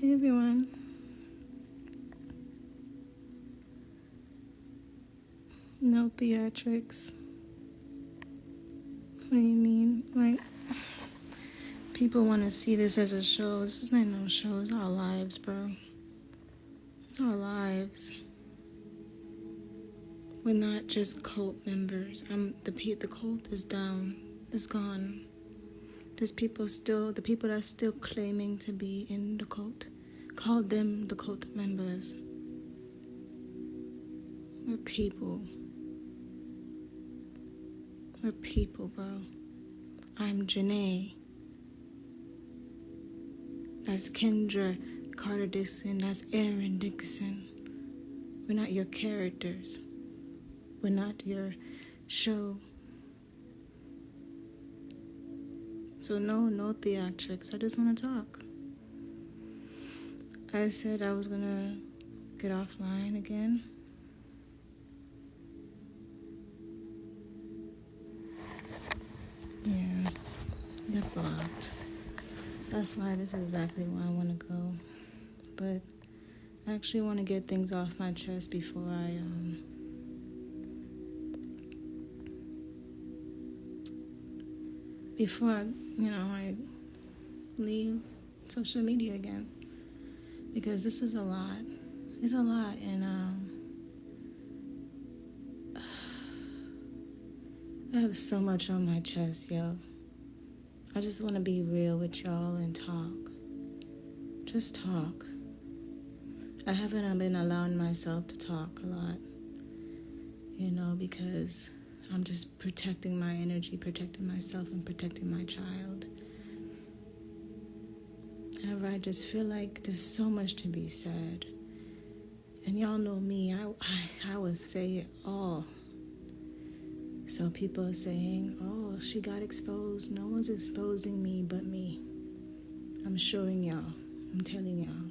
Hey everyone. No theatrics. What do you mean? Like, people want to see this as a show. This is not no show. It's our lives, bro. It's our lives. We're not just cult members. The cult is down. It's gone. There's people still, the people that's still claiming to be in the cult, call them the cult members. We're people. We're people, bro. I'm Janae. That's Kendra Carter Dixon. That's Aaron Dixon. We're not your characters. We're not your show. So no theatrics. I just want to talk. I said I was going to get offline again. Yeah, get blocked. That's why this is exactly where I want to go. But I actually want to get things off my chest before I I leave social media again, because this is a lot. It's a lot, and I have so much on my chest, yo. I just want to be real with y'all and talk. Just talk. I haven't been allowing myself to talk a lot, because I'm just protecting my energy, protecting myself, and protecting my child. However, I just feel like there's so much to be said. And y'all know me, I would say it all. So people are saying, oh, she got exposed. No one's exposing me but me. I'm showing y'all. I'm telling y'all.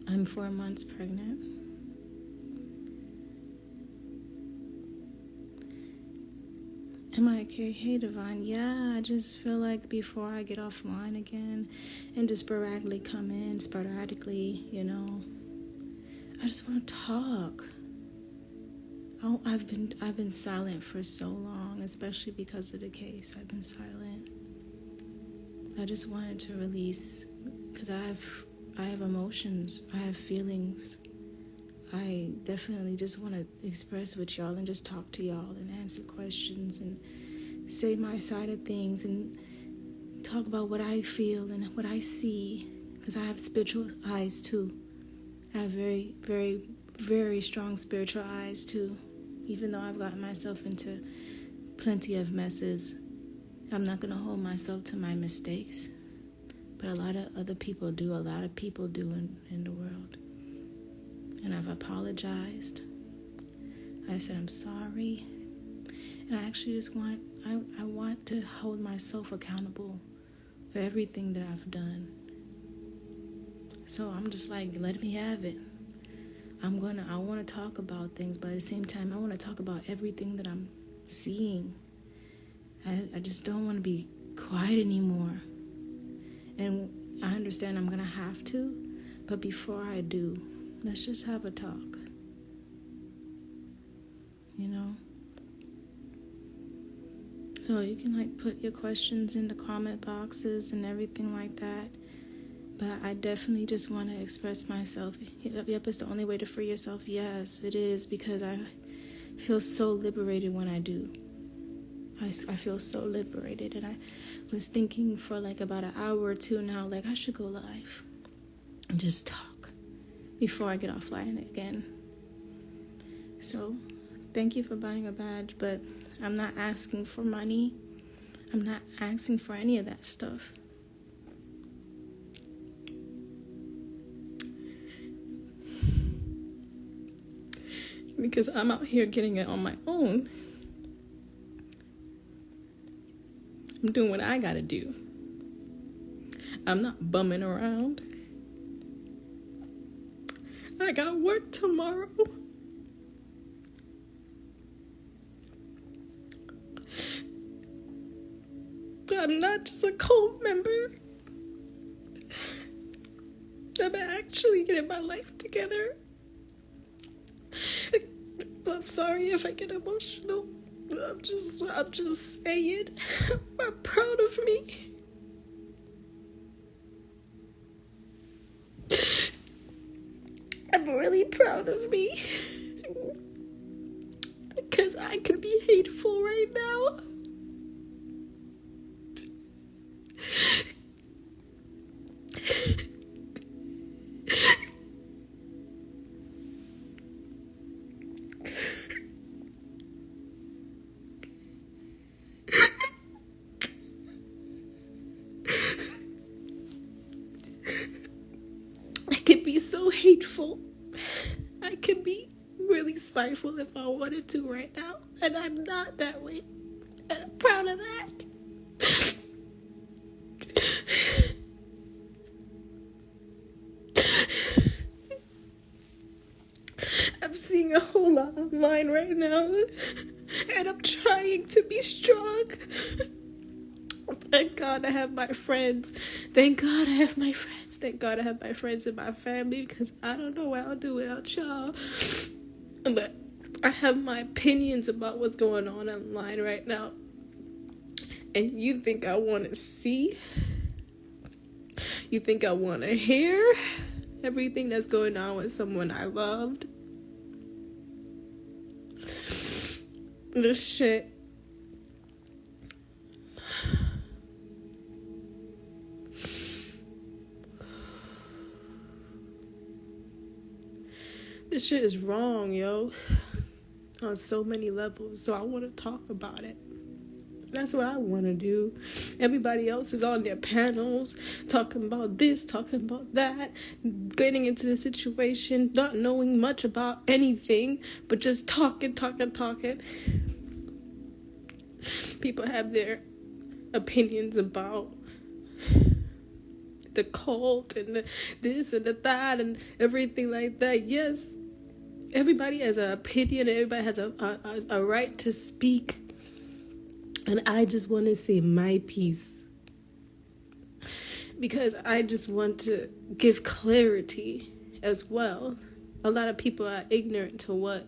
I'm 4 months pregnant. Am I okay? Hey, Divine. Yeah, I just feel like before I get offline again and just sporadically come in, I just want to talk. Oh, I've been silent for so long, especially because of the case. I've been silent. I just wanted to release, because I have emotions. I have feelings. I definitely just want to express with y'all and just talk to y'all and answer questions and say my side of things and talk about what I feel and what I see, because I have spiritual eyes too. I have very, very, very strong spiritual eyes too. Even though I've gotten myself into plenty of messes, I'm not going to hold myself to my mistakes. But a lot of other people do. A lot of people do in the world. And I've apologized. I said I'm sorry. And I actually just I want to hold myself accountable for everything that I've done. So I'm just like, let me have it. I want to talk about things, but at the same time, I want to talk about everything that I'm seeing. I just don't want to be quiet anymore. And I understand I'm going to have to, but before I do, let's just have a talk. So you can put your questions in the comment boxes and everything like that. But I definitely just want to express myself. Yep, it's the only way to free yourself. Yes, it is, because I feel so liberated when I do. I feel so liberated. And I was thinking for about an hour or two now, I should go live and just talk before I get offline again. So, thank you for buying a badge, but I'm not asking for money. I'm not asking for any of that stuff. Because I'm out here getting it on my own. I'm doing what I gotta do. I'm not bumming around. I got work tomorrow. I'm not just a cult member. I'm actually getting my life together. I'm sorry if I get emotional. I'm just saying, I'm proud of me. I'm really proud of me. Because I can be hateful right now. I can be so hateful. I can be really spiteful if I wanted to right now. And I'm not that way. And I'm proud of that. I'm seeing a whole lot online right now. And I'm trying to be strong. Thank God I have my friends. Thank God I have my friends. Thank God I have my friends and my family, because I don't know what I'll do without y'all. But I have my opinions about what's going on online right now. And you think I want to see? You think I want to hear everything that's going on with someone I loved? This shit. This shit is wrong, yo. On so many levels. So I want to talk about it. That's what I want to do. Everybody else is on their panels talking about this, talking about that, getting into the situation, not knowing much about anything, but just talking. People have their opinions about the cult and the this and the that and everything like that. Yes, everybody has an opinion. Everybody has a right to speak. And I just want to say my piece. Because I just want to give clarity as well. A lot of people are ignorant to what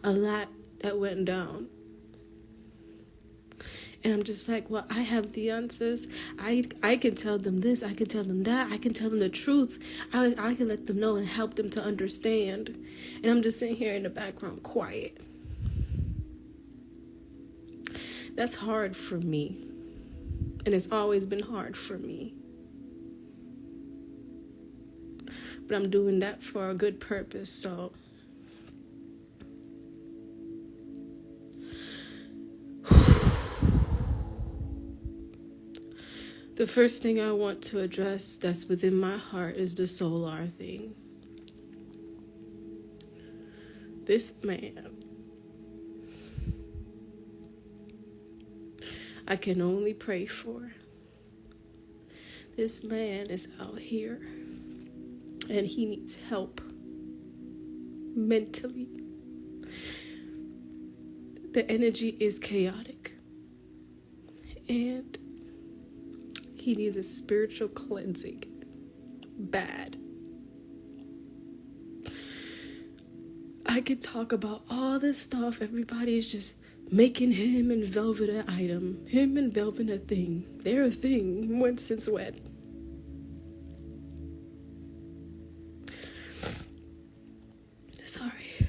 a lot that went down. And I'm just like, well, I have the answers. I can tell them this. I can tell them that. I can tell them the truth. I can let them know and help them to understand. And I'm just sitting here in the background quiet. That's hard for me. And it's always been hard for me. But I'm doing that for a good purpose, so. The first thing I want to address that's within my heart is the SOULAR thing. This man, I can only pray for. This man is out here and he needs help mentally. The energy is chaotic and he needs a spiritual cleansing bad. I could talk about all this stuff. Everybody's just making him and Velvet an item. Him and Velvet a thing. They're a thing. When since when? Sorry.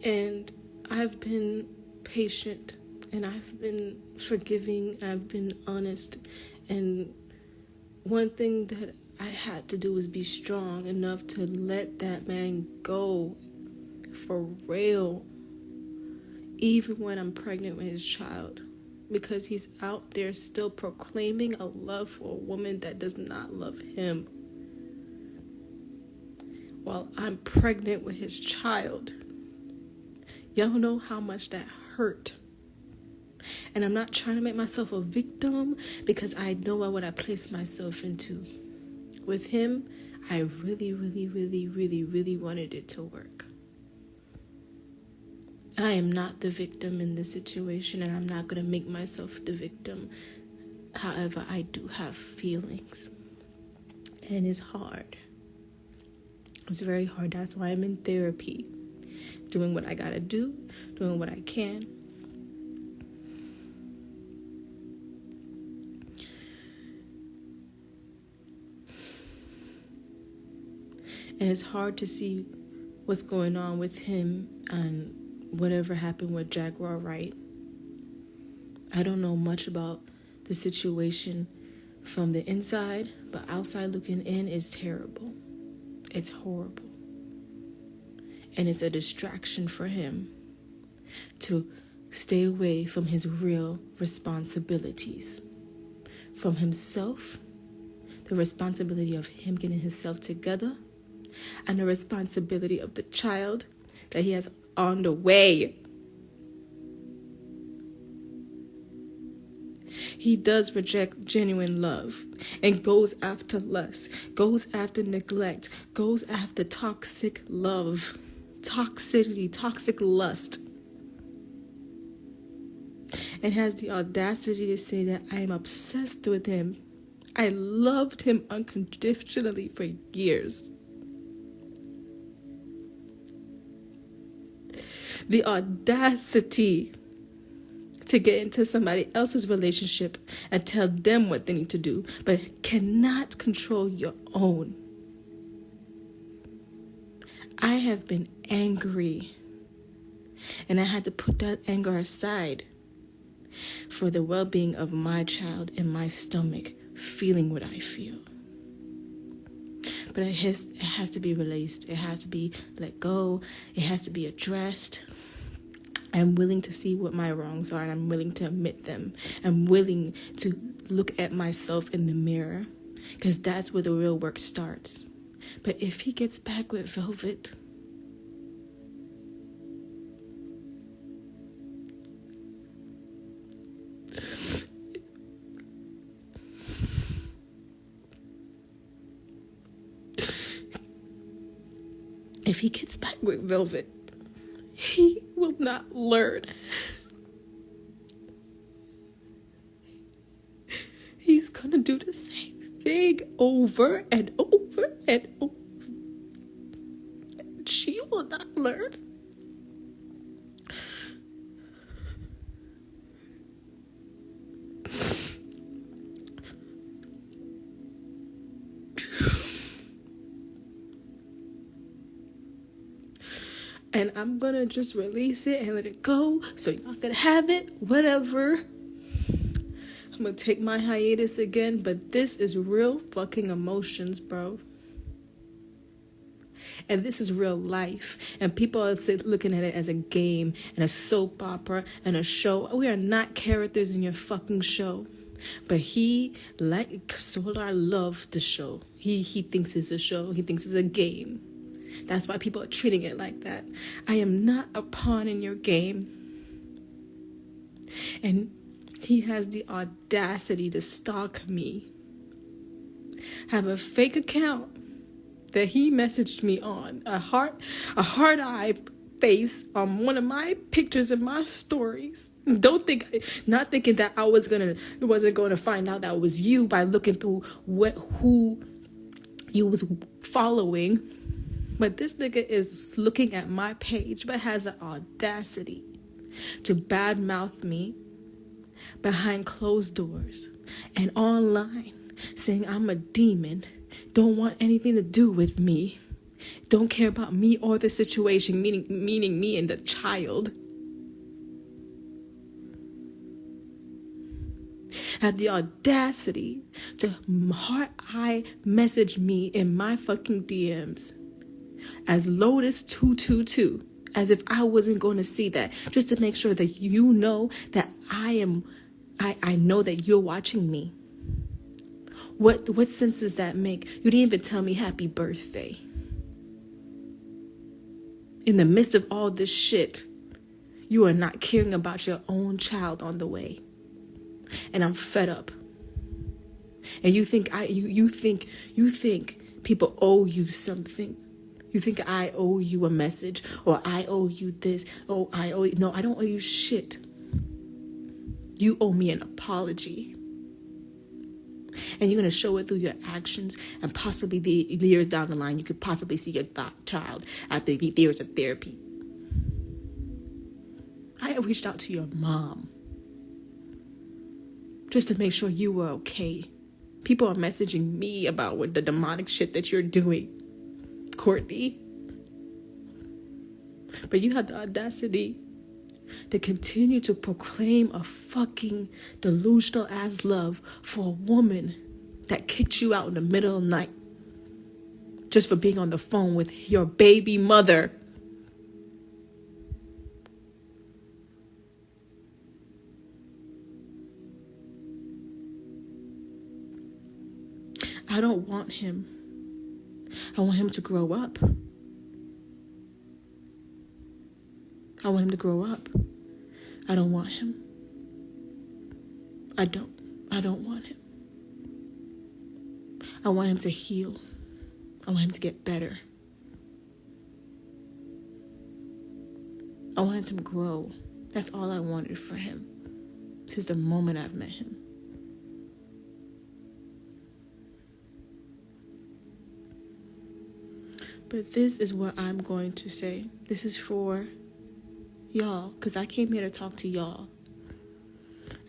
And I've been patient. And I've been forgiving. I've been honest. And one thing that I had to do was be strong enough to let that man go for real. Even when I'm pregnant with his child. Because he's out there still proclaiming a love for a woman that does not love him. While I'm pregnant with his child. Y'all know how much that hurt. And I'm not trying to make myself a victim. Because I know what I placed myself into. With him, I really wanted it to work. I am not the victim in this situation, and I'm not going to make myself the victim. However, I do have feelings. And it's hard. It's very hard. That's why I'm in therapy. Doing what I gotta do. Doing what I can. And it's hard to see what's going on with him and whatever happened with Jaguar Wright. I don't know much about the situation from the inside, but outside looking in is terrible. It's horrible. And it's a distraction for him to stay away from his real responsibilities. From himself, the responsibility of him getting himself together, and the responsibility of the child that he has on the way. He does reject genuine love and goes after lust, goes after neglect, goes after toxic love, toxicity, toxic lust, and has the audacity to say that I am obsessed with him. I loved him unconditionally for years. The audacity to get into somebody else's relationship and tell them what they need to do, but cannot control your own. I have been angry, and I had to put that anger aside for the well-being of my child and my stomach feeling what I feel. But it has to be released. It has to be let go. It has to be addressed. I'm willing to see what my wrongs are, and I'm willing to admit them. I'm willing to look at myself in the mirror, because that's where the real work starts. But if he gets back with Velvet, he will not learn. He's gonna do the same thing over and over and over. She will not learn. And I'm gonna just release it and let it go, so y'all can have it, whatever. I'm gonna take my hiatus again, but this is real fucking emotions, bro. And this is real life. And people are looking at it as a game and a soap opera and a show. We are not characters in your fucking show. But he, like SOULAR, loves the show. He thinks it's a show. He thinks it's a game. That's why people are treating it like that. I am not a pawn in your game. And he has the audacity to stalk me. Have a fake account that he messaged me on. A hard eye face on one of my pictures in my stories. Not thinking that I wasn't going to find out that it was you by looking through who you was following. But this nigga is looking at my page, but has the audacity to badmouth me behind closed doors and online, saying I'm a demon, don't want anything to do with me, don't care about me or the situation, meaning me and the child. Had the audacity to heart-eye message me in my fucking DMs as Lotus 222, as if I wasn't going to see that, just to make sure that you know that I know that you're watching me. What sense does that make? You didn't even tell me happy birthday. In the midst of all this shit, you are not caring about your own child on the way. And I'm fed up. And you think people owe you something. You think I owe you a message, or I owe you this. No, I don't owe you shit. You owe me an apology. And you're going to show it through your actions, and possibly the years down the line, you could possibly see your child after the years of therapy. I reached out to your mom just to make sure you were okay. People are messaging me about what the demonic shit that you're doing, Courtney. But you had the audacity to continue to proclaim a fucking delusional ass love for a woman that kicked you out in the middle of the night just for being on the phone with your baby mother. I don't want him. I want him to grow up. I want him to grow up. I don't want him. I don't want him. I want him to heal. I want him to get better. I want him to grow. That's all I wanted for him since the moment I've met him. But this is what I'm going to say. This is for y'all, because I came here to talk to y'all.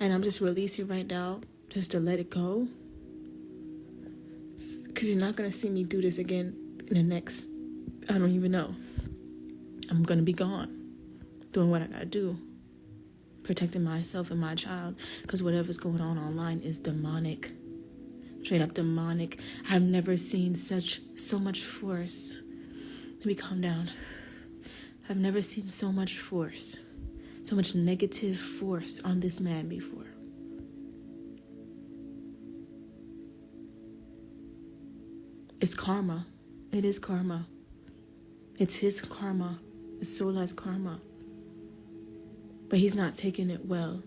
And I'm just releasing right now just to let it go. Because you're not going to see me do this again in the next, I don't even know. I'm going to be gone, doing what I got to do, protecting myself and my child, because whatever's going on online is demonic. Straight up demonic. I've never seen so much force. Let me calm down. I've never seen so much force, so much negative force on this man before. It's karma. It is karma. It's his karma. It's SOULAR's karma. But he's not taking it well.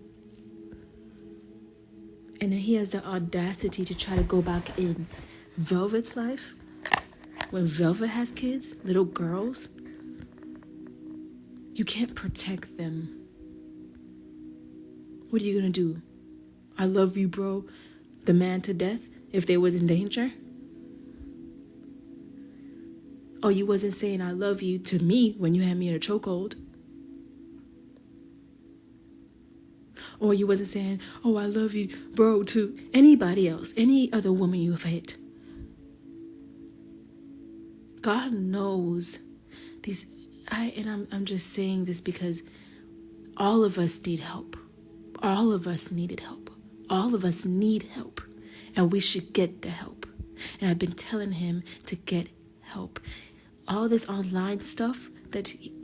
And then he has the audacity to try to go back in Velvet's life. When Velvet has kids, little girls, you can't protect them. What are you going to do? I love you, bro, the man to death if they was in danger? Oh, you wasn't saying I love you to me when you had me in a chokehold. Or you wasn't saying, oh, I love you, bro, to anybody else, any other woman you have hit. God knows these. I'm just saying this because all of us need help. All of us needed help. All of us need help. And we should get the help. And I've been telling him to get help. All this online stuff,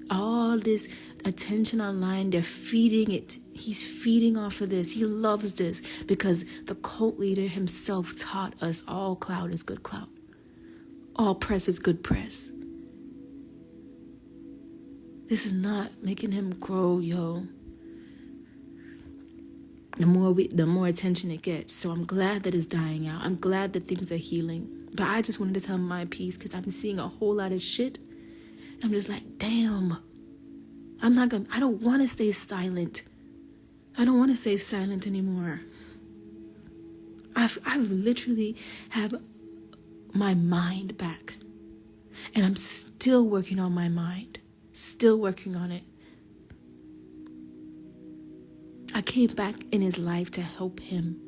all this attention online, they're feeding it. He's feeding off of this. He loves this because the cult leader himself taught us all clout is good clout. All press is good press. This is not making him grow, yo. The more attention it gets. So I'm glad that it's dying out. I'm glad that things are healing. But I just wanted to tell my piece because I've been seeing a whole lot of shit. I'm just like, damn. I don't want to stay silent. I don't want to stay silent anymore. I've literally have my mind back. And I'm still working on my mind. Still working on it. I came back in his life to help him.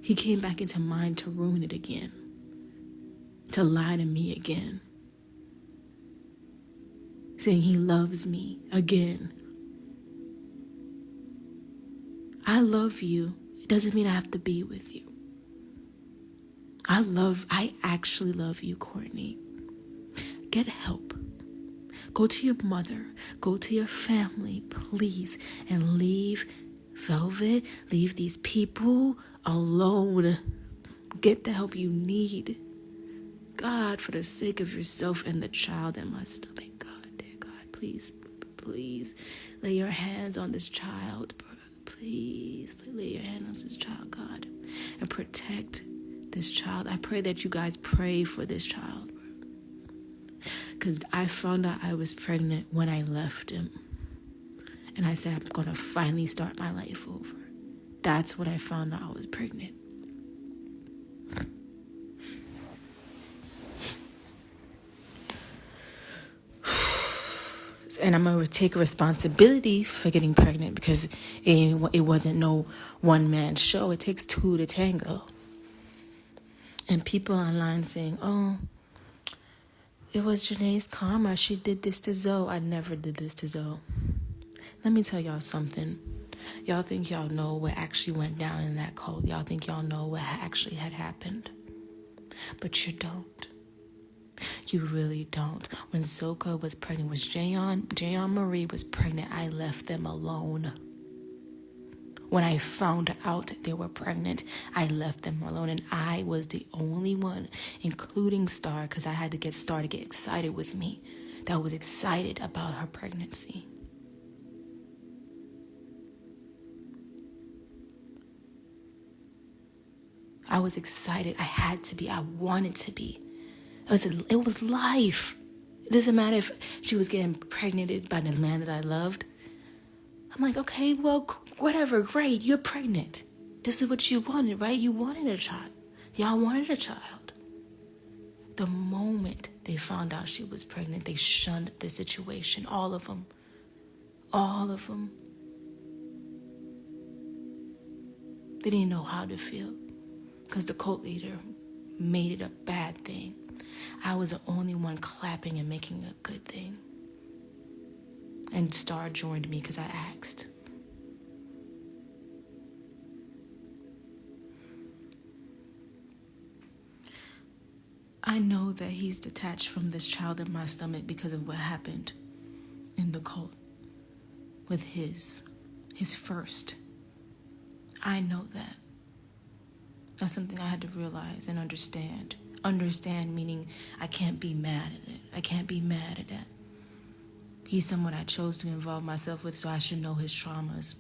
He came back into mine to ruin it again. To lie to me again. Saying he loves me again. I love you. It doesn't mean I have to be with you. I actually love you, Courtney. Get help. Go to your mother. Go to your family, please. And leave Velvet. Leave these people alone. Get the help you need. God, for the sake of yourself and the child in my stomach. God, dear God, please, please lay your hands on this child. Please lay your hand on this child, God. And protect this child. I pray that you guys pray for this child. Because I found out I was pregnant when I left him. And I said, I'm going to finally start my life over. That's what I found out I was pregnant. And I'm going to take responsibility for getting pregnant because it wasn't no one-man show. It takes two to tango. And people online saying, oh, it was Janae's karma. She did this to Zoe. I never did this to Zoe. Let me tell y'all something. Y'all think y'all know what actually went down in that cult. Y'all think y'all know what actually had happened. But you don't. You really don't. When Zoka was pregnant, when Jayon Marie was pregnant, I left them alone. When I found out they were pregnant, I left them alone. And I was the only one, including Star, because I had to get Star to get excited with me, that was excited about her pregnancy. I was excited. I had to be. I wanted to be. It was life. It doesn't matter if she was getting pregnant by the man that I loved. I'm like, okay, well, whatever, great, you're pregnant. This is what you wanted, right? You wanted a child. Y'all wanted a child. The moment they found out she was pregnant, they shunned the situation. All of them. All of them. They didn't know how to feel because the cult leader made it a bad thing. I was the only one clapping and making a good thing. And Star joined me because I asked. I know that he's detached from this child in my stomach because of what happened in the cult with his first. I know that. That's something I had to realize and understand. Understand meaning I can't be mad at it. I can't be mad at that. He's someone I chose to involve myself with, so I should know his traumas.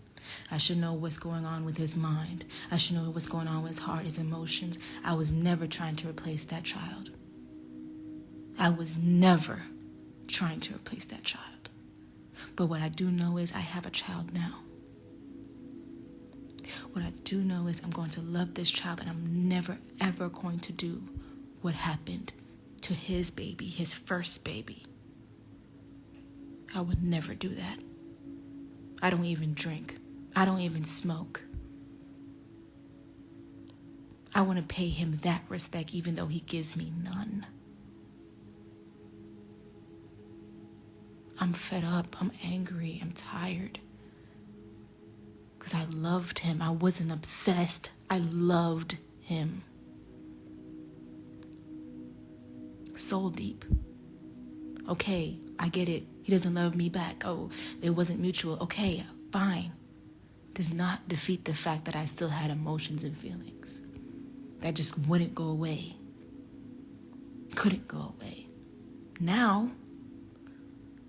I should know what's going on with his mind. I should know what's going on with his heart, his emotions. I was never trying to replace that child. I was never trying to replace that child. But what I do know is I have a child now. What I do know is I'm going to love this child, and I'm never, ever going to do what happened to his baby, his first baby. I would never do that. I don't even drink. I don't even smoke. I want to pay him that respect even though he gives me none. I'm fed up. I'm angry. I'm tired. Because I loved him. I wasn't obsessed. I loved him. Soul deep. Okay, I get it. He doesn't love me back. Oh, it wasn't mutual. Okay, fine. Does not defeat the fact that I still had emotions and feelings that just wouldn't go away. Couldn't go away. Now,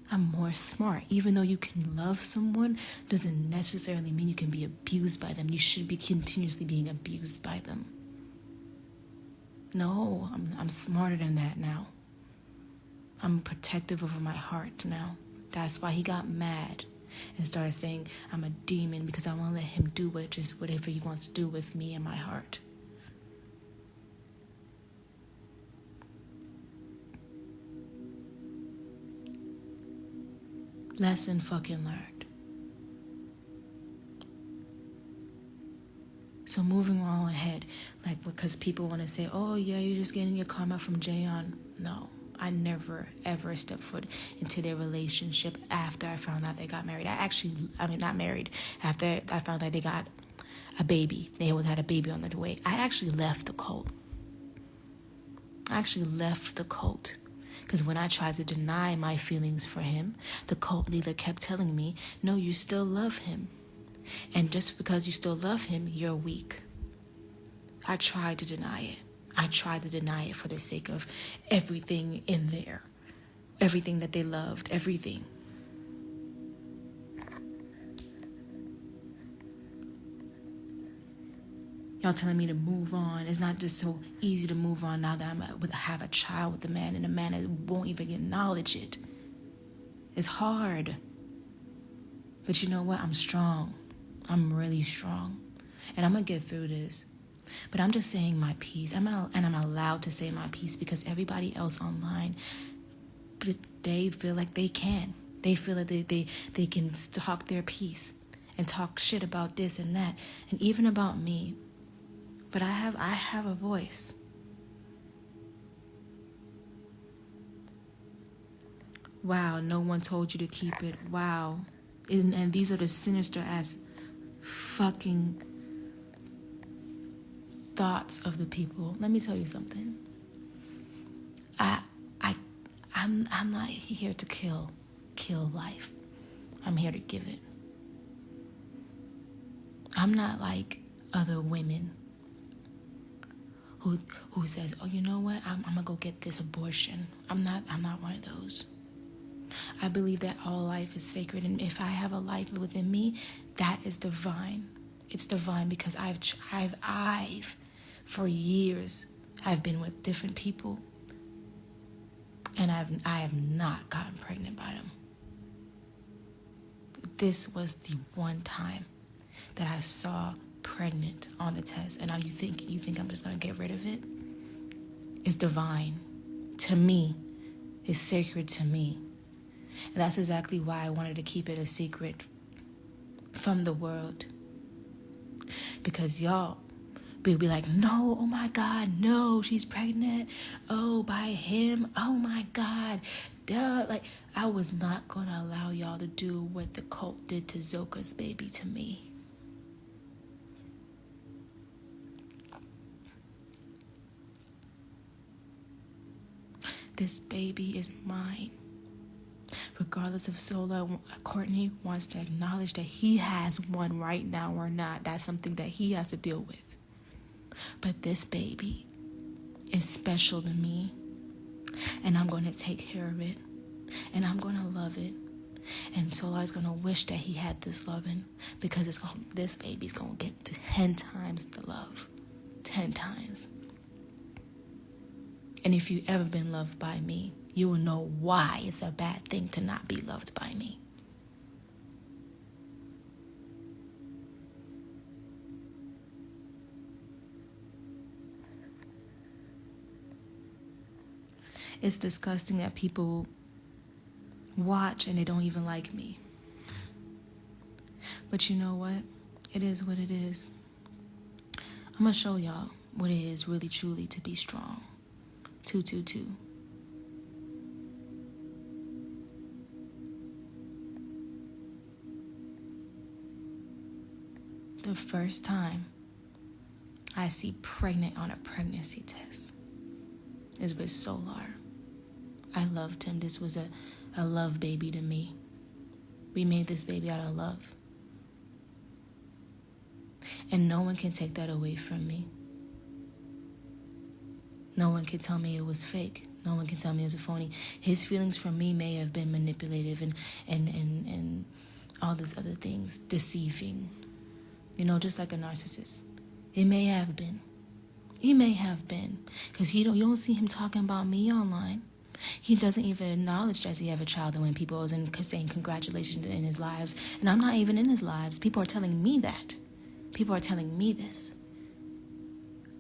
I'm more smart. Even though you can love someone, doesn't necessarily mean you can be abused by them. You should be continuously being abused by them. No, I'm smarter than that now. I'm protective over my heart now. That's why he got mad and started saying I'm a demon because I want to let him do whatever he wants to do with me and my heart. Lesson fucking learned. So moving on ahead, because people want to say, oh yeah, you're just getting your karma from Jayon. No, I never ever stepped foot into their relationship after I found out they got married. Not married. After I found out they got a baby. They had a baby on the way. I actually left the cult. Because when I tried to deny my feelings for him, the cult leader kept telling me, no, you still love him. And just because you still love him, you're weak. I tried to deny it. I tried to deny it for the sake of everything in there. Everything that they loved. Everything. Y'all telling me to move on. It's not just so easy to move on now that I have a child with a man, and a man that won't even acknowledge it. It's hard. But you know what? I'm strong. I'm really strong. And I'm going to get through this. But I'm just saying my piece. I'm allowed to say my piece because everybody else online, they feel like they can. They feel that they can talk their piece and talk shit about this and that, and even about me. But I have a voice. Wow, no one told you to keep it. Wow. And these are the sinister ass fucking thoughts of the people. Let me tell you something. I'm not here to kill life. I'm here to give it. I'm not like other women who says, oh, you know what? I'm gonna go get this abortion. I'm not one of those. I believe that all life is sacred, and if I have a life within me, that is divine. It's divine because I've for years I've been with different people, and I have not gotten pregnant by them. This was the one time that I saw pregnant on the test, and now you think I'm just gonna get rid of it? It's divine to me. It's sacred to me. And that's exactly why I wanted to keep it a secret from the world. Because y'all will be like, no, oh my God, no, she's pregnant. Oh, by him, oh my God, duh. Like, I was not going to allow y'all to do what the cult did to Zoka's baby to me. This baby is mine. Regardless if SOULAR, Courtney wants to acknowledge that he has one right now or not, that's something that he has to deal with. But this baby is special to me, and I'm going to take care of it, and I'm going to love it. And SOULAR is going to wish that he had this loving, because this baby's going to get 10 times the love. 10 times. And if you've ever been loved by me, you will know why it's a bad thing to not be loved by me. It's disgusting that people watch and they don't even like me. But you know what? It is what it is. I'm going to show y'all what it is really truly to be strong. 222. The first time I see pregnant on a pregnancy test is with SOULAR. I loved him. This was a love baby to me. We made this baby out of love. And no one can take that away from me. No one can tell me it was fake. No one can tell me it was a phony. His feelings for me may have been manipulative and all these other things, deceiving. You know, just like a narcissist. It may have been. He may have been. Because you don't see him talking about me online. He doesn't even acknowledge that he have a child when people are saying congratulations in his lives. And I'm not even in his lives. People are telling me that. People are telling me this.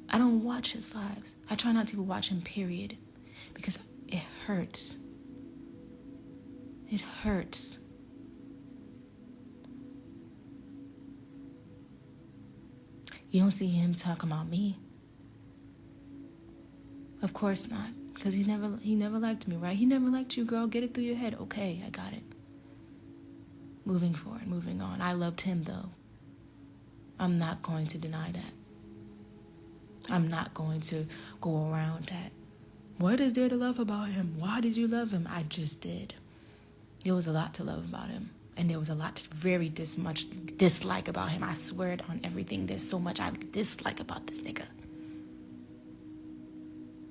I don't watch his lives. I try not to watch him, period. Because it hurts. It hurts. You don't see him talking about me. Of course not. Because he never liked me, right? He never liked you, girl. Get it through your head. Okay, I got it. Moving forward, moving on. I loved him, though. I'm not going to deny that. I'm not going to go around that. What is there to love about him? Why did you love him? I just did. There was a lot to love about him. And there was a lot to much dislike about him. I swear it on everything. There's so much I dislike about this nigga.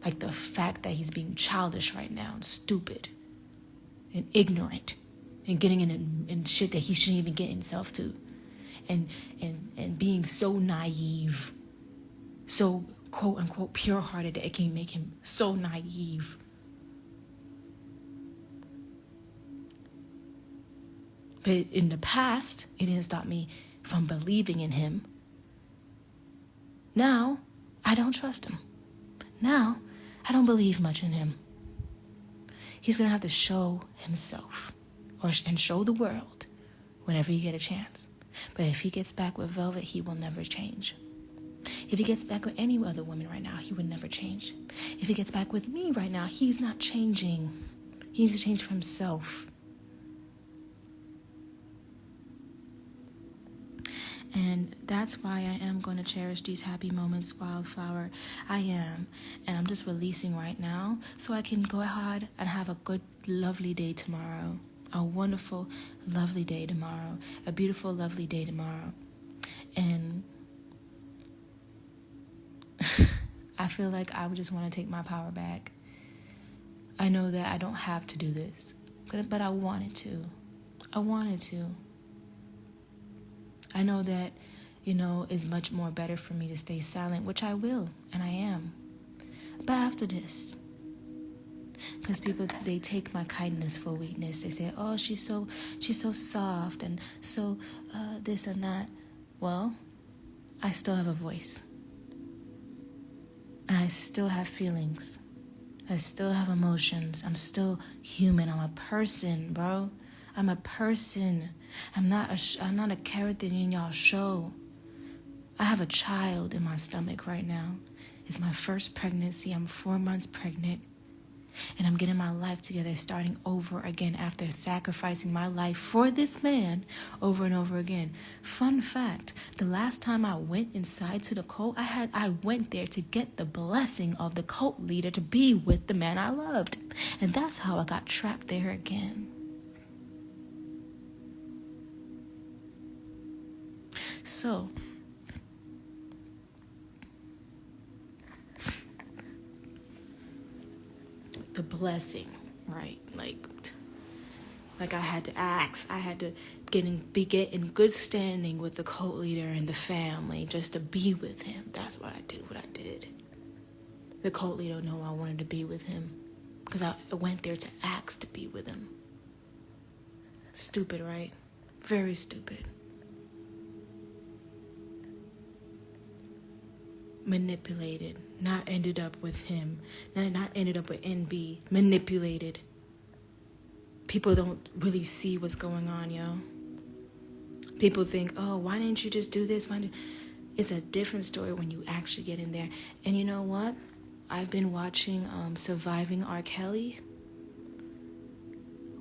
Like the fact that he's being childish right now and stupid and ignorant and getting in shit that he shouldn't even get himself to. And being so naive, so quote unquote pure-hearted that it can make him so naive. But in the past, it didn't stop me from believing in him. Now, I don't trust him. Now, I don't believe much in him. He's going to have to show himself and show the world whenever you get a chance. But if he gets back with Velvet, he will never change. If he gets back with any other woman right now, he would never change. If he gets back with me right now, he's not changing. He needs to change for himself. And that's why I am going to cherish these happy moments, Wildflower. I am. And I'm just releasing right now so I can go ahead and have a good, lovely day tomorrow. A wonderful, lovely day tomorrow. A beautiful, lovely day tomorrow. And I feel like I would just want to take my power back. I know that I don't have to do this, but I wanted to. I wanted to. I know that, it's much more better for me to stay silent, which I will, and I am. But after this, because people, they take my kindness for weakness. They say, oh, she's so soft and so this and that. Well, I still have a voice. And I still have feelings. I still have emotions. I'm still human. I'm a person, bro. I'm a person. I'm not a character in y'all show. I have a child in my stomach right now. It's my first pregnancy. I'm 4 months pregnant. And I'm getting my life together, starting over again after sacrificing my life for this man over and over again. Fun fact, the last time I went inside to the cult, I went there to get the blessing of the cult leader to be with the man I loved. And that's how I got trapped there again. So, the blessing, right? Like I had to ask. I had to get in good standing with the cult leader and the family just to be with him. That's what I did. The cult leader knew I wanted to be with him because I went there to ask to be with him. Stupid, right? Very stupid. Manipulated, not ended up with him, not ended up with NB, manipulated. People don't really see what's going on, yo. People think, oh, why didn't you just do this? It's a different story when you actually get in there. And you know what? I've been watching Surviving R. Kelly.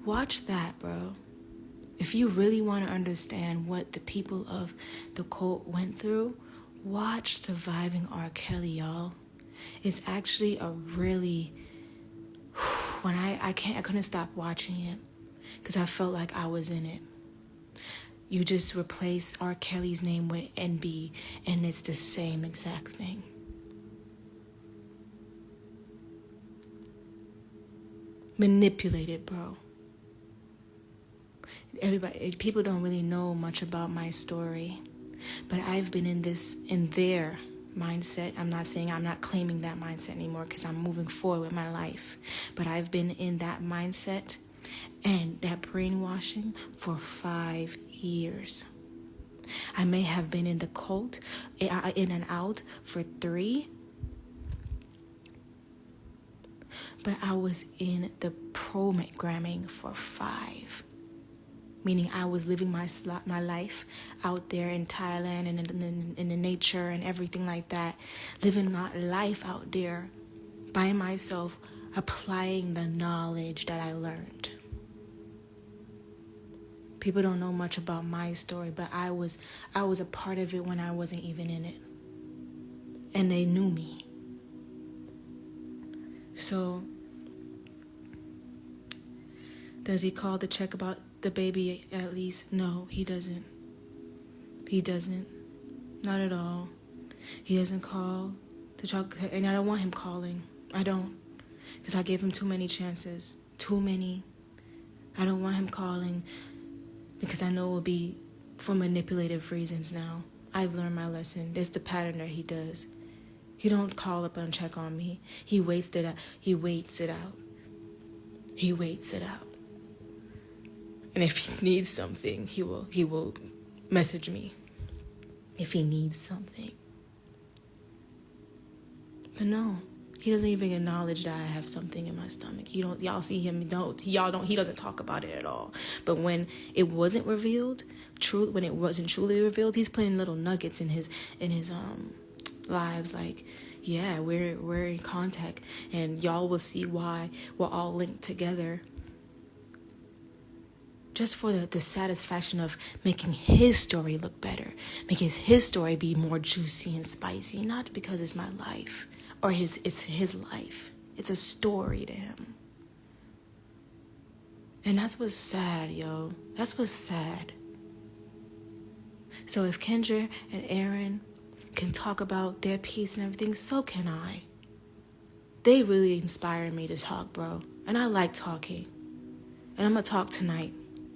Watch that, bro. If you really want to understand what the people of the cult went through, watch Surviving R. Kelly, y'all. It's actually a really, when I couldn't stop watching it because I felt like I was in it. You just replace R. Kelly's name with NB and it's the same exact thing. Manipulated, bro. People don't really know much about my story. But I've been in their mindset. I'm not claiming that mindset anymore because I'm moving forward with my life. But I've been in that mindset and that brainwashing for 5 years. I may have been in the cult, in and out for 3. But I was in the programming for 5. Meaning I was living my life out there in Thailand and in the nature and everything like that. Living my life out there by myself, applying the knowledge that I learned. People don't know much about my story, but I was a part of it when I wasn't even in it. And they knew me. So, does he call to check about the baby at least? No, he doesn't. He doesn't. Not at all. He doesn't call to talk, and I don't want him calling. I don't. Because I gave him too many chances. Too many. I don't want him calling because I know it will be for manipulative reasons now. I've learned my lesson. There's the pattern that he does. He don't call up and check on me. He waits it out. He waits it out. He waits it out. And if he needs something, he will message me. If he needs something. But no, He doesn't even acknowledge that I have something in my stomach. Y'all see him, he doesn't talk about it at all. But when it wasn't revealed, when it wasn't truly revealed, he's putting little nuggets in his lives, like, yeah, we're in contact, and y'all will see why we're all linked together. Just for the satisfaction of making his story look better, making his story be more juicy and spicy, not because it's my life or it's his life. It's a story to him. And that's what's sad, yo. That's what's sad. So if Kendra and Aaron can talk about their peace and everything, so can I. They really inspire me to talk, bro. And I like talking. And I'm going to talk tonight.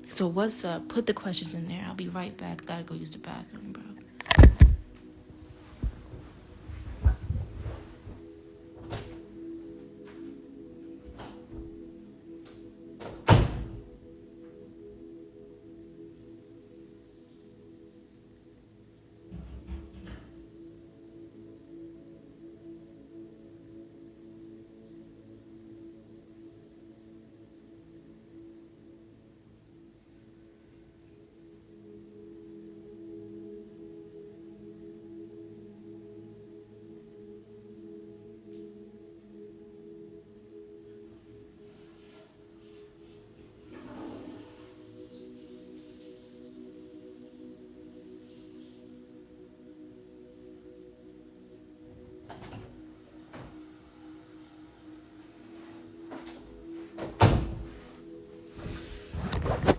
So what's up? Put the questions in there. I'll be right back. I gotta go use the bathroom, bro.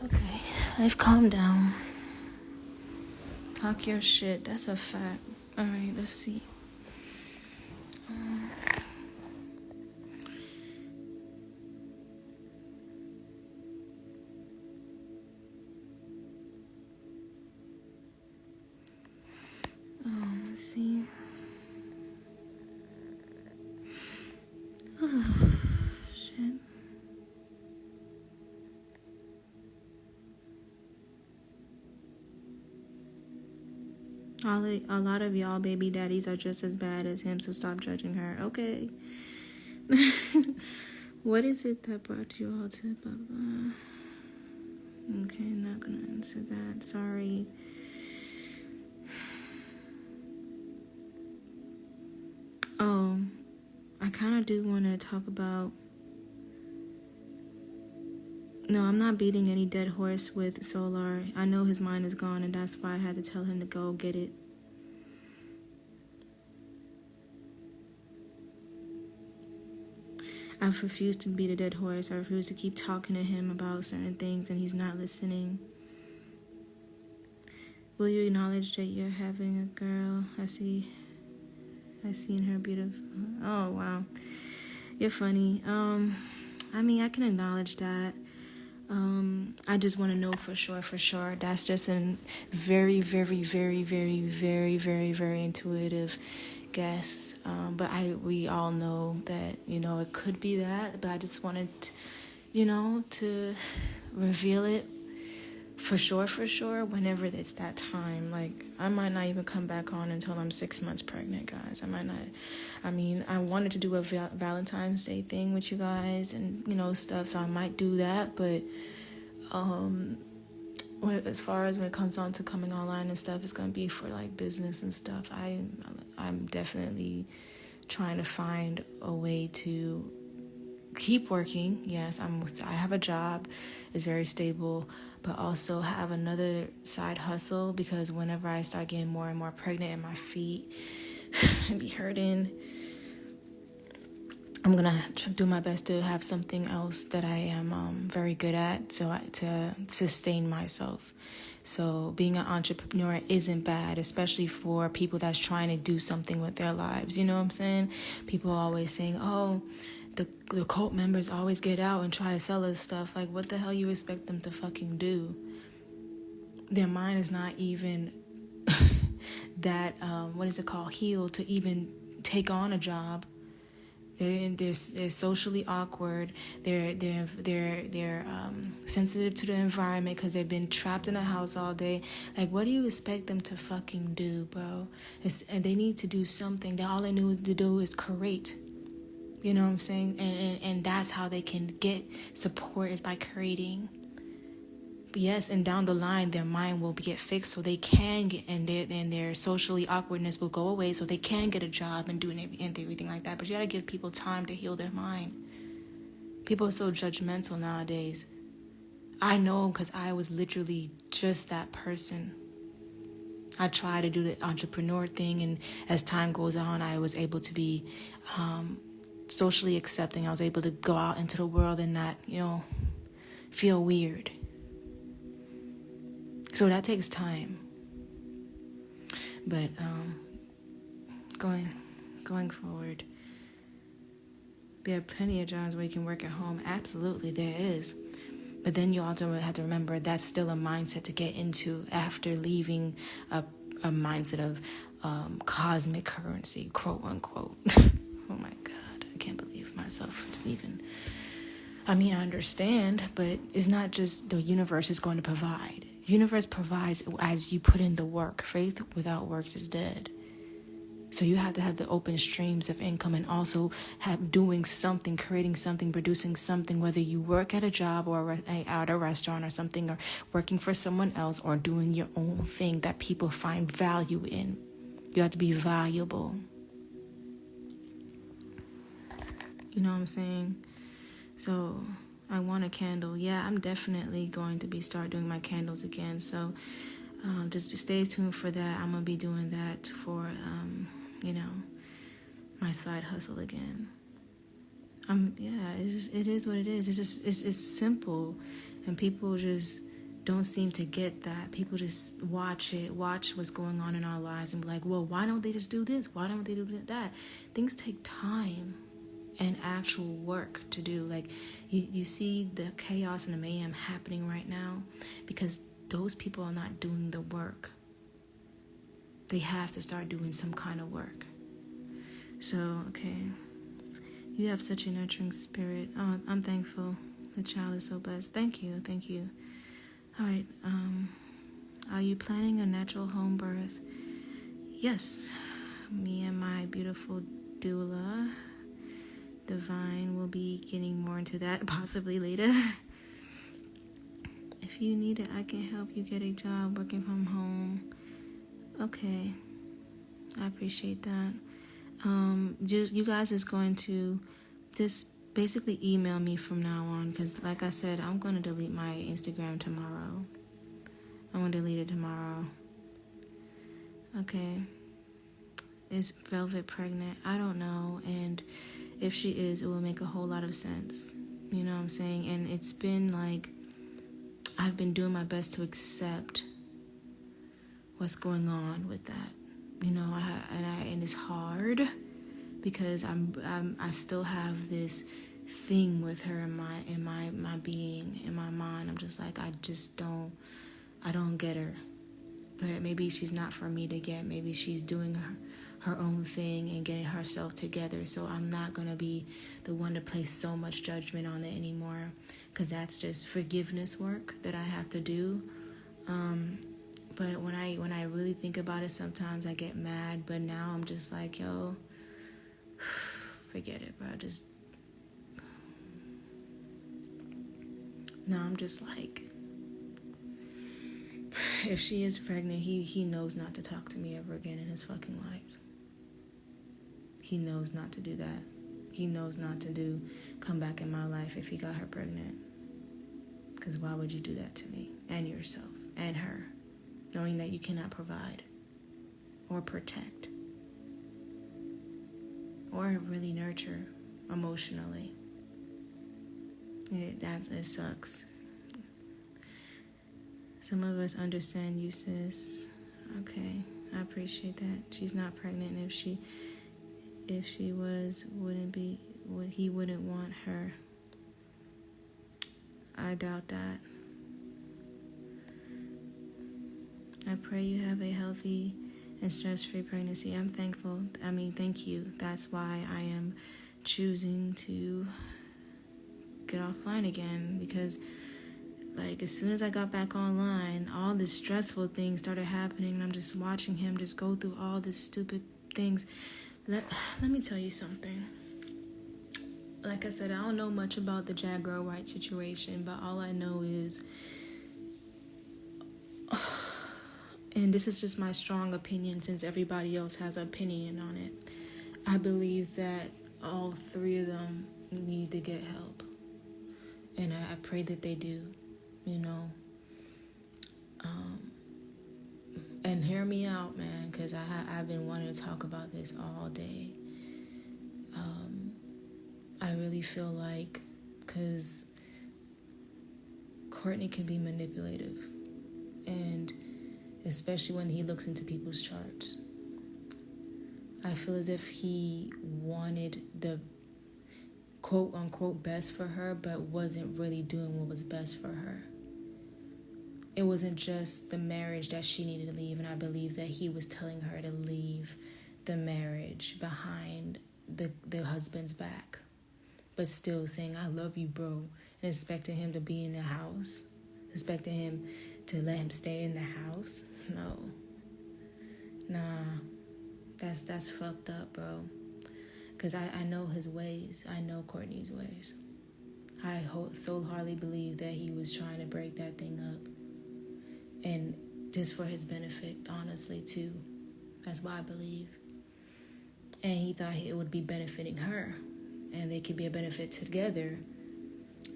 Okay, I've calmed down. Talk your shit. That's a fact. All right, let's see. Let's see. Oh, shit. A lot of y'all baby daddies are just as bad as him, so stop judging her. Okay. What is it that brought you all to blah blah? Okay, not gonna answer that. Sorry. Oh, I kind of do want to talk about... No, I'm not beating any dead horse with SOULAR. I know his mind is gone, and that's why I had to tell him to go get it. I've refused to beat a dead horse. I refuse to keep talking to him about certain things, and he's not listening. Will you acknowledge that you're having a girl? I seen her beautiful. Oh, wow. You're funny. I mean, I can acknowledge that. I just want to know for sure. That's just a very, very, very, very, very, very, very intuitive guess. But we all know that, it could be that. But I just wanted, to reveal it for sure, whenever it's that time. Like, I might not even come back on until I'm 6 months pregnant, guys. I might not. I mean, I wanted to do a Valentine's Day thing with you guys and, stuff, so I might do that. But as far as when it comes on to coming online and stuff, it's going to be for, like, business and stuff. I'm definitely trying to find a way to keep working. Yes, I have a job. It's very stable, but also have another side hustle, because whenever I start getting more and more pregnant and my feet and be hurting, I'm gonna do my best to have something else that I am very good at, to sustain myself. So being an entrepreneur isn't bad, especially for people that's trying to do something with their lives. You know what I'm saying? People are always saying, oh, the cult members always get out and try to sell us stuff. Like, what the hell you expect them to fucking do? Their mind is not even that, healed to even take on a job. They're socially awkward. They're sensitive to the environment because they've been trapped in a house all day. Like, what do you expect them to fucking do, bro? And they need to do something. All they knew to do is create. You know what I'm saying? And that's how they can get support, is by creating. Yes, and down the line, their mind will get fixed, so they can get, and their socially awkwardness will go away, so they can get a job and do everything like that. But you gotta give people time to heal their mind. People are so judgmental nowadays. I know, because I was literally just that person. I try to do the entrepreneur thing, and as time goes on, I was able to be socially accepting. I was able to go out into the world and not, feel weird. So that takes time. But going forward, there are plenty of jobs where you can work at home. Absolutely, there is. But then you also have to remember that's still a mindset to get into after leaving a mindset of cosmic currency, quote unquote. Oh my God, I can't believe myself to even. I understand, but it's not just the universe is going to provide. The universe provides as you put in the work. Faith without works is dead. So you have to have the open streams of income, and also have doing something, creating something, producing something, whether you work at a job or at a restaurant or something, or working for someone else, or doing your own thing that people find value in. You have to be valuable. You know what I'm saying? So I want a candle. Yeah, I'm definitely going to start doing my candles again. So just stay tuned for that. I'm going to be doing that for, my side hustle again. It is what it is. It's simple. And people just don't seem to get that. People just watch what's going on in our lives and be like, well, why don't they just do this? Why don't they do that? Things take time and actual work to do. Like you see the chaos and the mayhem happening right now because those people are not doing the work. They have to start doing some kind of work. So, okay. You have such a nurturing spirit. Oh, I'm thankful. The child is so blessed. Thank you. All right. Are you planning a natural home birth? Yes. Me and my beautiful doula, Divine, will be getting more into that possibly later. If you need it, I can help you get a job working from home. Okay. I appreciate that. You guys is going to just basically email me from now on, because like I said, I'm going to delete my Instagram tomorrow. I'm going to delete it tomorrow. Okay. Is Velvet pregnant? I don't know. And if she is, it will make a whole lot of sense. You know what I'm saying? And it's been like, I've been doing my best to accept what's going on with that. And it's hard because I still have this thing with her in my being, in my mind. I'm just like, I don't get her. But maybe she's not for me to get. Maybe she's doing her own thing and getting herself together. So I'm not going to be the one to place so much judgment on it anymore, because that's just forgiveness work that I have to do. But when I really think about it, sometimes I get mad. But now I'm just like, yo, forget it, bro. Now I'm just like, if she is pregnant, he knows not to talk to me ever again in his fucking life. He knows not to do that. He knows not to come back in my life if he got her pregnant. Because why would you do that to me and yourself and her, knowing that you cannot provide or protect or really nurture emotionally? It sucks. Some of us understand you, sis. Okay, I appreciate that. She's not pregnant, and if she was, he wouldn't want her. I doubt that. I pray you have a healthy and stress-free pregnancy. I'm thankful. Thank you. That's why I am choosing to get offline again, because as soon as I got back online, all this stressful things started happening, and I'm just watching him just go through all these stupid things. Let me tell you something. like I said, I don't know much about the Jaguar White situation, but all I know is, and this is just my strong opinion since everybody else has an opinion on it, I believe that all three of them need to get help. And I pray that they do, you know. And hear me out, man, because I've been wanting to talk about this all day. I really feel like, because Courtney can be manipulative, and especially when he looks into people's charts. I feel as if he wanted the quote-unquote best for her, but wasn't really doing what was best for her. It wasn't just the marriage that she needed to leave, and I believe that he was telling her to leave the marriage behind the husband's back, but still saying, I love you, bro, and expecting him to be in the house, expecting him to let him stay in the house. No. Nah, that's fucked up, bro. Because I know his ways. I know Courtney's ways. I so hardly believe that he was trying to break that thing up. And just for his benefit, honestly, too. That's what I believe. And he thought it would be benefiting her. And they could be a benefit together.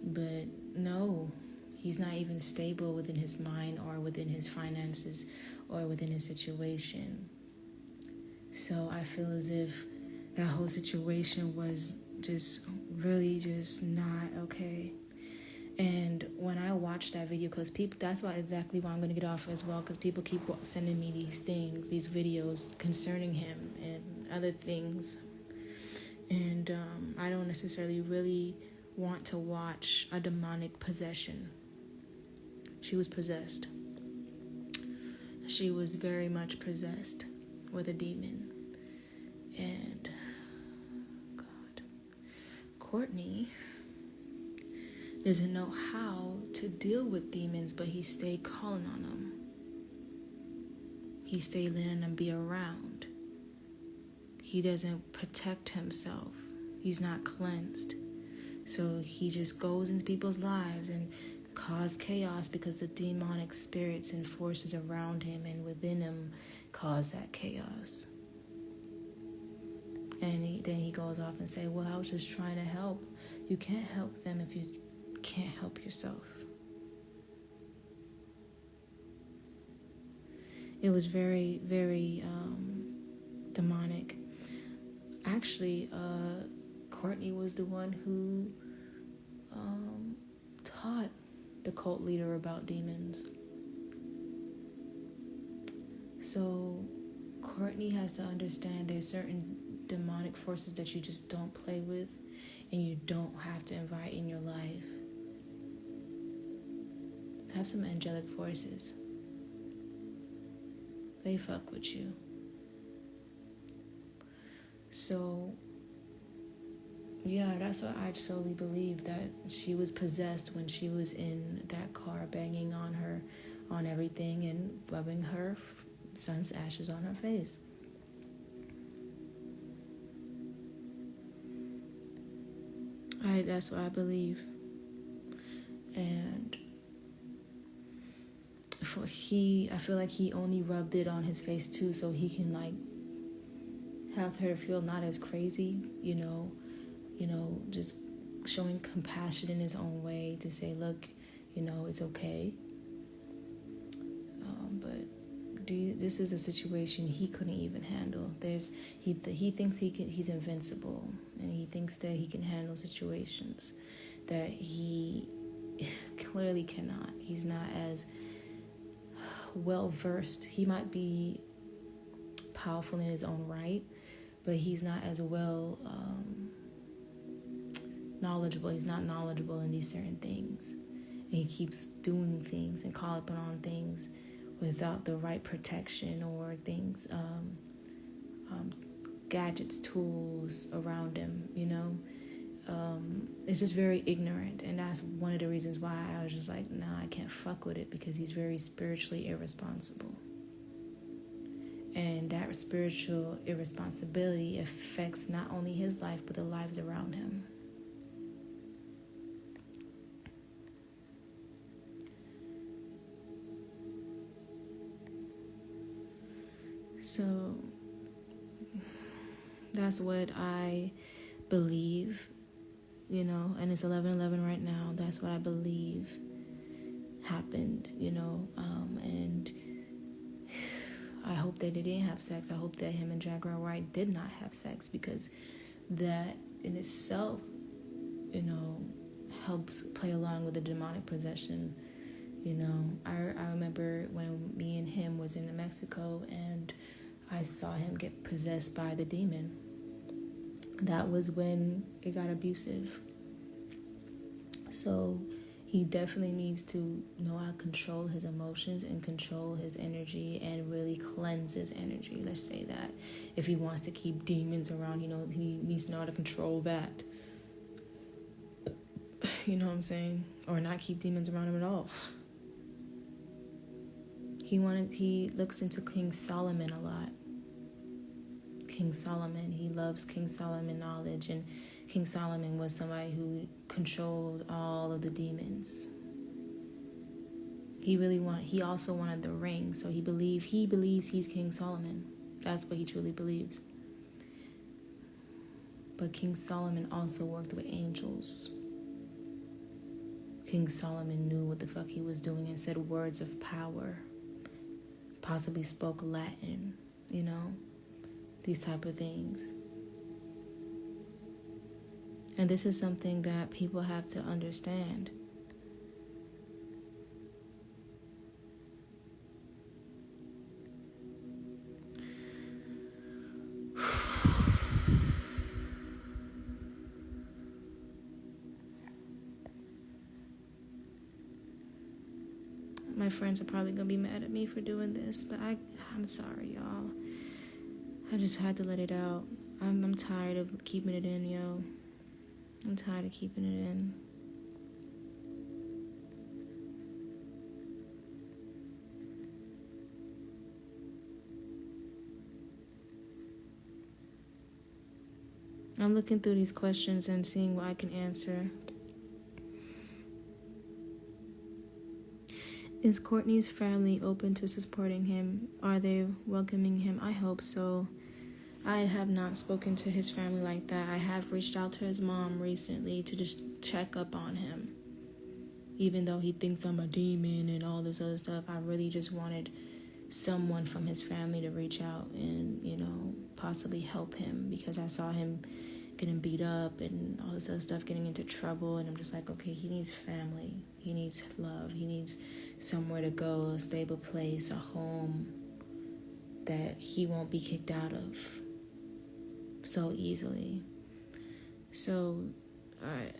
But no, he's not even stable within his mind or within his finances or within his situation. So I feel as if that whole situation was just really just not okay. And when I watched that video, because people, that's exactly why I'm going to get off as well, because people keep sending me these things, these videos concerning him and other things. And I don't necessarily really want to watch a demonic possession. She was possessed. She was very much possessed with a demon. And God, Courtney doesn't know how to deal with demons, but he stayed calling on them. He stayed letting them be around. He doesn't protect himself. He's not cleansed. So he just goes into people's lives and cause chaos because the demonic spirits and forces around him and within him cause that chaos. And then he goes off and say, well, I was just trying to help. You can't help them if you can't help yourself. It was very, very demonic. Actually, Courtney was the one who taught the cult leader about demons. So Courtney has to understand there's certain demonic forces that you just don't play with and you don't have to invite in your life. Have some angelic forces. They fuck with you. So yeah, that's what I solely believe, that she was possessed when she was in that car, banging on her, on everything, and rubbing her son's ashes on her face. That's what I believe. And I feel like he only rubbed it on his face too, so he can like have her feel not as crazy, you know, just showing compassion in his own way to say, look, it's okay. But this is a situation he couldn't even handle. He thinks he's invincible, and he thinks that he can handle situations that he clearly cannot. He's not as well versed. He might be powerful in his own right, but he's not as well knowledgeable. He's not knowledgeable in these certain things. And he keeps doing things and calling on things without the right protection or things, gadgets, tools around him, It's just very ignorant, and that's one of the reasons why I was just like, nah, I can't fuck with it, because he's very spiritually irresponsible. And that spiritual irresponsibility affects not only his life, but the lives around him. So that's what I believe, you know, and it's 11:11 right now. That's what I believe happened, you know, and I hope that they didn't have sex. I hope that him and Jaguar Wright did not have sex, because that in itself, you know, helps play along with the demonic possession. You know, I remember when me and him was in Mexico and I saw him get possessed by the demon. That was when it got abusive. So he definitely needs to know how to control his emotions and control his energy and really cleanse his energy. Let's say that. If he wants to keep demons around, you know, he needs to know how to control that. You know what I'm saying? Or not keep demons around him at all. He looks into King Solomon a lot. King Solomon, he loves King Solomon knowledge, and King Solomon was somebody who controlled all of the demons. He also wanted the ring, so he believes he's King Solomon. That's what he truly believes. But King Solomon also worked with angels. King Solomon knew what the fuck he was doing and said words of power. Possibly spoke Latin, you know, these type of things. And this is something that people have to understand. My friends are probably going to be mad at me for doing this, but I'm sorry, y'all. I just had to let it out. I'm tired of keeping it in, yo. I'm tired of keeping it in. I'm looking through these questions and seeing what I can answer. Is Courtney's family open to supporting him? Are they welcoming him? I hope so. I have not spoken to his family like that. I have reached out to his mom recently to just check up on him. Even though he thinks I'm a demon and all this other stuff, I really just wanted someone from his family to reach out and, you know, possibly help him, because I saw him getting beat up and all this other stuff, getting into trouble, and I'm just like, okay, he needs family, he needs love, he needs somewhere to go, a stable place, a home that he won't be kicked out of so easily. So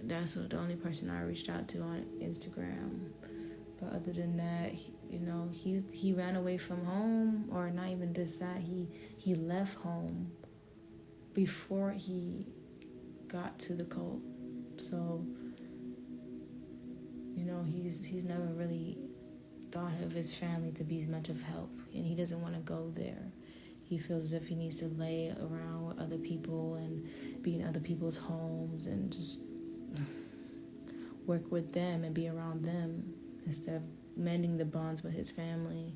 that's the only person I reached out to on Instagram. But other than that, he ran away from home, or not even just that, he left home before he got to the cult. So, he's never really thought of his family to be much of help, and he doesn't want to go there. He feels as if he needs to lay around with other people and be in other people's homes and just work with them and be around them instead of mending the bonds with his family.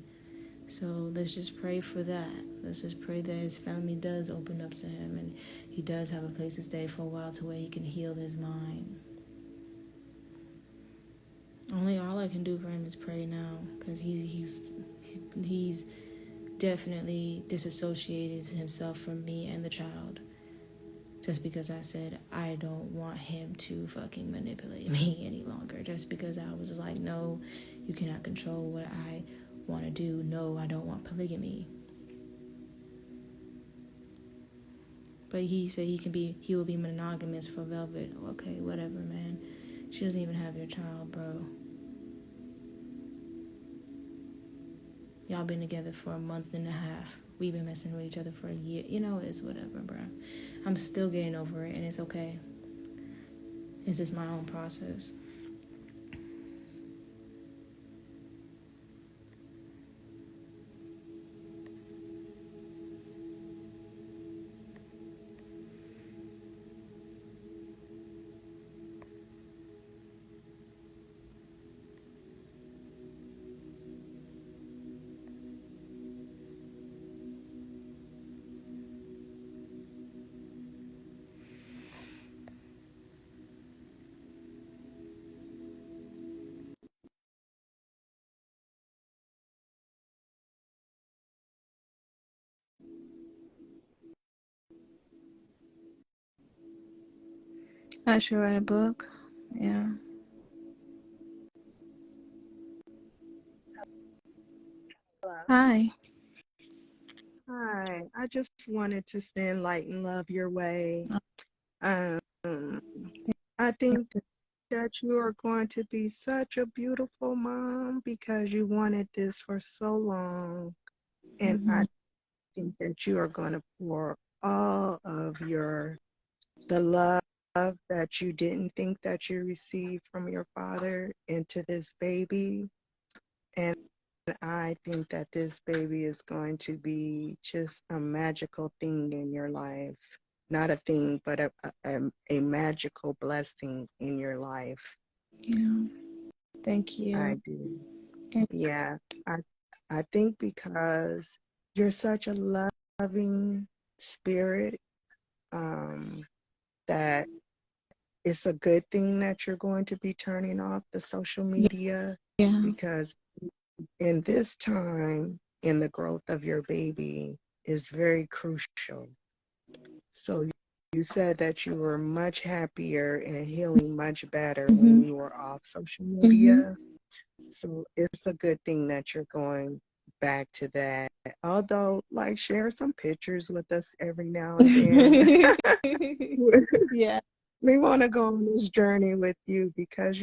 So let's just pray for that. Let's just pray that his family does open up to him and he does have a place to stay for a while to where he can heal his mind. All I can do for him is pray now, because he's definitely disassociated himself from me and the child. Just because I said I don't want him to fucking manipulate me any longer. Just because I was like, no, you cannot control what I want to do. No, I don't want polygamy. But he said he will be monogamous for Velvet. Okay, whatever, man. She doesn't even have your child, bro. Y'all been together for a month and a half. We've been messing with each other for a year. It's whatever, bro. I'm still getting over it, and it's okay. It's just my own process. I should write a book. Yeah. Hello. Hi. Hi. I just wanted to send light and love your way. Um, I think that you are going to be such a beautiful mom because you wanted this for so long. And Mm-hmm. I think that you are going to pour all of the love that you didn't think that you received from your father into this baby. And I think that this baby is going to be just a magical thing in your life. Not a thing, but a magical blessing in your life. Yeah. Thank you. I do. Yeah. I I think because you're such a loving spirit, um, that it's a good thing that you're going to be turning off the social media Yeah. because in this time in the growth of your baby is very crucial. So you said that you were much happier and healing much better when Mm-hmm. you were off social Mm-hmm. media. So it's a good thing that you're going back to that. Although, like, share some pictures with us every now and then. Yeah. We want to go on this journey with you because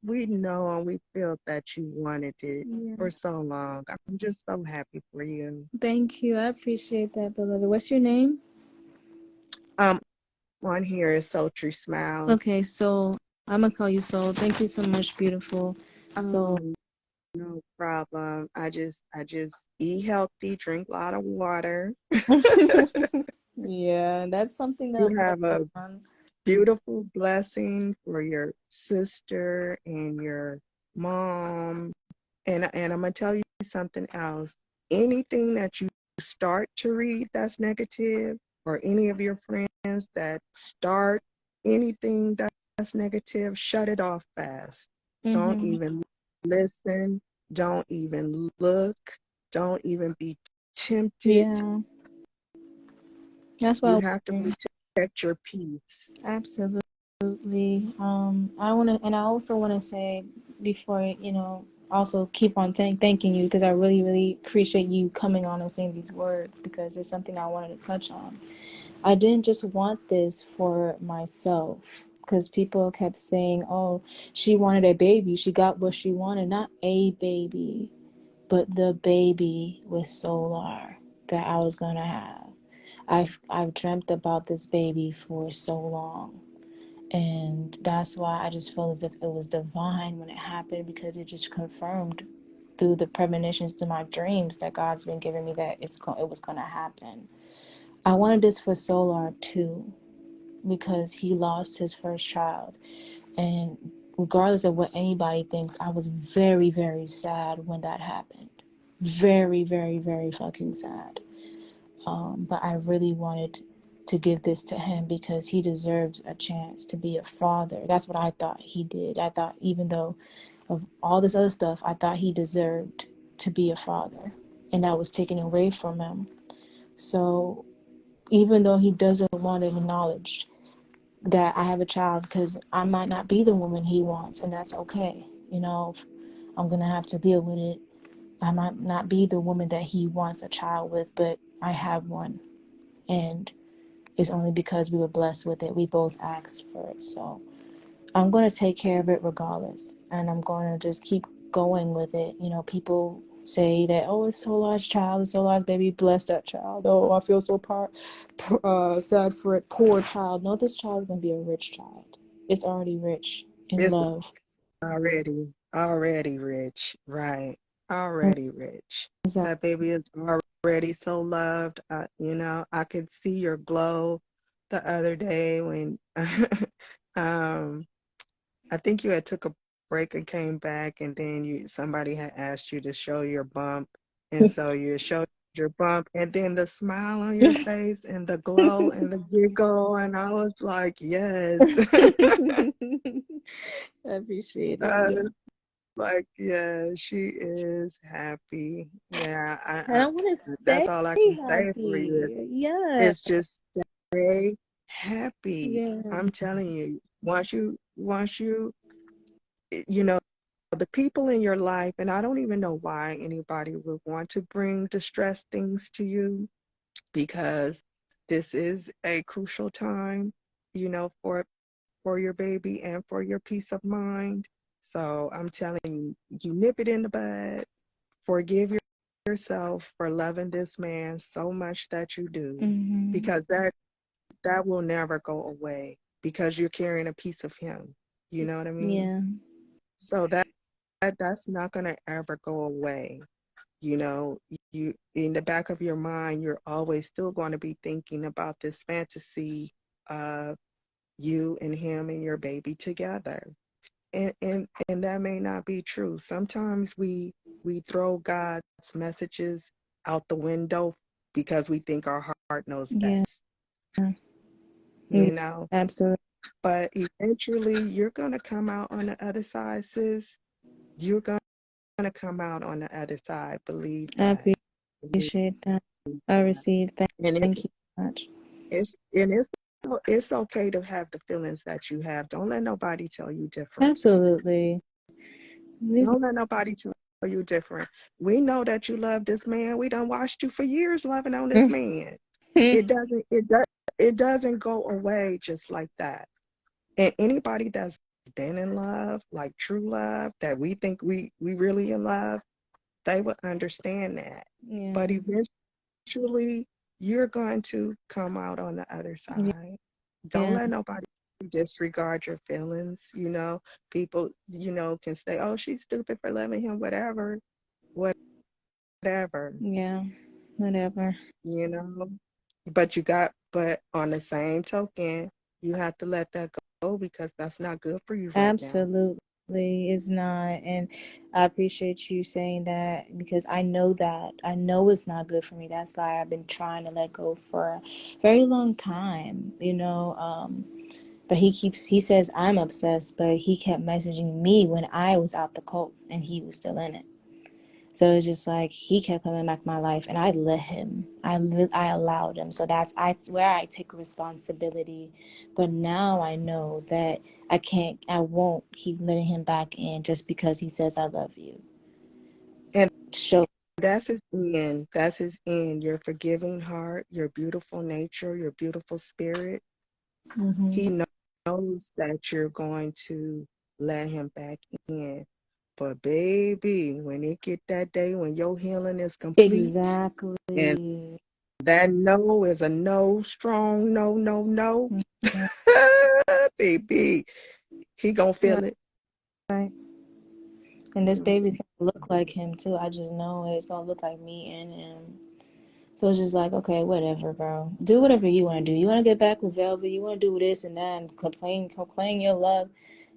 we know and we feel that you wanted it Yeah. for so long. I'm just so happy for you. Thank you. I appreciate that, beloved. What's your name? Um, on here is Sultry Smiles. Okay, Soul. I'm gonna call you Soul. Thank you so much, beautiful Soul. Oh, no problem. I just eat healthy, drink a lot of water. Yeah, that's something that You I'm have a working on. beautiful blessing for your sister and your mom. And I'm gonna tell you something else. Anything that you start to read that's negative, or any of your friends that start anything that's negative, shut it off fast. Don't Mm-hmm. even listen. Don't even look. Don't even be tempted. Yeah, that's You why. have to protect your peace. Absolutely. I want to, and I also want to say before, also keep on thanking you because I really, really appreciate you coming on and saying these words because it's something I wanted to touch on. I didn't just want this for myself because people kept saying, oh, she wanted a baby. She got what she wanted, not a baby, but the baby with Solar that I was going to have. I've dreamt about this baby for so long. And that's why I just feel as if it was divine when it happened because it just confirmed through the premonitions to my dreams that God's been giving me that it was going to happen. I wanted this for Solar too because he lost his first child. And regardless of what anybody thinks, I was very, very sad when that happened. Very, very, very fucking sad. But I really wanted to give this to him because he deserves a chance to be a father. That's what I thought he did. I thought, even though of all this other stuff, I thought he deserved to be a father. And that was taken away from him. So even though he doesn't want to acknowledge that I have a child, because I might not be the woman he wants, and that's okay. I'm going to have to deal with it. I might not be the woman that he wants a child with, but I have one. And it's only because we were blessed with it. We both asked for it. So I'm going to take care of it regardless. And I'm going to just keep going with it. People say that, oh, it's Solar's child, it's Solar's baby, bless that child. Oh, I feel so sad for it, poor child. No, this child is going to be a rich child. It's already rich in It's love. already rich, right? Already rich. Exactly. That baby is already so loved. I could see your glow the other day when um I think you had took a break and came back, and then somebody had asked you to show your bump, and so you showed your bump, and then the smile on your face and the glow and the giggle, and I was like, yes. I appreciate it. uh, Yeah. Like, yeah, she is happy. Yeah, And I want to that's stay all I can say for you happy. Yeah. is just stay happy. Yeah. I'm telling you. once you you know, the people in your life, and I don't even know why anybody would want to bring distress things to you, because this is a crucial time, for your baby and for your peace of mind. So I'm telling you, you nip it in the bud. Forgive yourself for loving this man so much that you do, Mm-hmm. because that will never go away, because you're carrying a piece of him. You know what I mean? Yeah. So that's not going to ever go away. You know, you in the back of your mind, you're always still going to be thinking about this fantasy of you and him and your baby together. And that may not be true. Sometimes we throw God's messages out the window because we think our heart knows Yeah. best, Yeah. you know. Absolutely. But eventually you're gonna come out on the other side, sis. You're gonna come out on the other side. Believe I that. Believe appreciate that. I that. received that. And Thank you so much. it's okay to have the feelings that you have. Don't let nobody tell you different. Absolutely. These Don't let nobody tell you different. We know that you love this man. We done watched you for years loving on this man. It doesn't it does it doesn't go away just like that. And anybody that's been in love, like true love, that we think we really in love, they would understand that. But yeah. eventually you're going to come out on the other side. Don't Yeah. let nobody disregard your feelings. People, can say, oh, she's stupid for loving him, whatever, Yeah. Whatever. you know. But on the same token, you have to let that go, because that's not good for you right now. Absolutely. It's not. And I appreciate you saying that because I know that. I know it's not good for me. That's why I've been trying to let go for a very long time, you know. But he says I'm obsessed, but he kept messaging me when I was out the cult and he was still in it. So it's just like he kept coming back to my life, and I let him. I allowed him. So that's where I take responsibility. But now I know that I can't. I won't keep letting him back in just because he says I love you. And Show. that's his end. That's his end. Your forgiving heart, your beautiful nature, your beautiful spirit. Mm-hmm. He knows that you're going to let him back in. But baby, when it get that day when your healing is complete, and Exactly. that no is a no, strong no, no, no, Mhm. baby, he gonna feel it. Right. And this baby's gonna look like him too. I just know it. It's gonna look like me and him. So it's just like, okay, whatever, bro. Do whatever you want to do. You want to get back with Velvet. You want to do this and that and complain your love.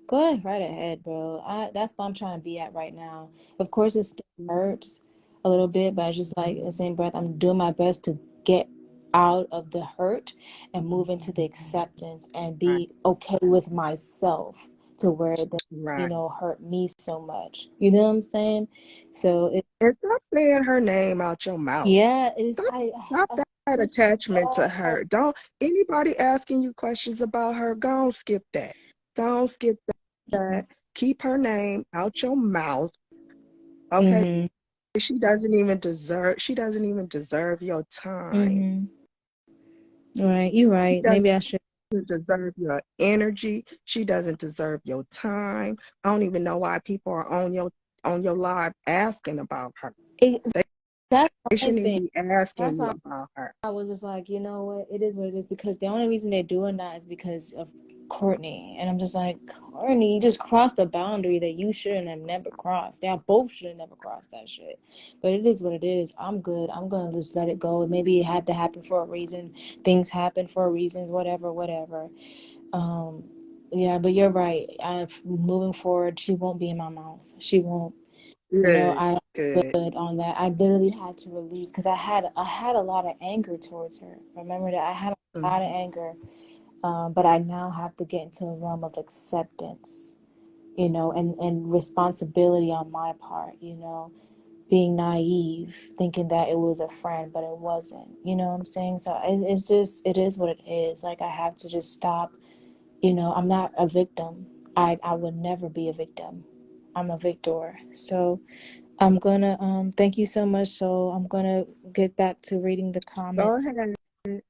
Go ahead, right ahead, bro. That's what I'm trying to be at right now. Of course, it still hurts a little bit, but it's just like in the same breath, I'm doing my best to get out of the hurt and move into the acceptance and Right, be okay with myself to where it doesn't, right. hurt me so much. You know what I'm saying? So it, And stop saying her name out your mouth. yeah, it is. Stop that attachment to her. Don't Anybody asking you questions about her, go on, skip that. Go on, skip that. Keep her name out your mouth. Okay? Mm-hmm. She doesn't even deserve your time. Mm-hmm. Right. You're She right. doesn't Maybe I should. deserve your energy. She doesn't deserve your time. I don't even know why people are on your live asking about her. It, They, that's they my shouldn't even thing. be asking That's you why about her. I was just like, you know what? It is what it is because the only reason they're doing that is because of Courtney. And I'm just like, Courtney, you just crossed a boundary that you shouldn't have never crossed. They both should have never crossed that shit. But it is what it is. I'm good. I'm going to just let it go. Maybe it had to happen for a reason. Things happen for reasons, whatever, whatever. Um, yeah, but you're right. Moving forward, she won't be in my mouth. She won't. Good, I good. good on that. I literally had to release because I had a lot of anger towards her. Remember that I had a lot of Mhm. anger, but I now have to get into a realm of acceptance, and responsibility on my part. Being naive, thinking that it was a friend, but it wasn't. You know what I'm saying? So it's just it is what it is. Like I have to just stop You know, I'm not a victim. I would never be a victim. I'm a victor. So I'm gonna thank you so much. So I'm gonna get back to reading the comment. Go ahead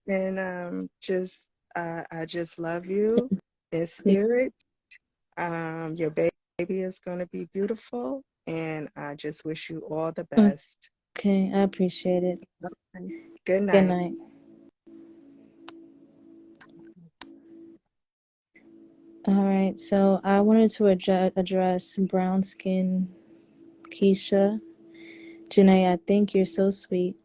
and just I just love you in spirit. Your baby is going to be beautiful, and I just wish you all the best. Okay, I appreciate it. Okay. Good Good night. night. All right, so I wanted to address brown skin Keisha. Janae, I think you're so sweet,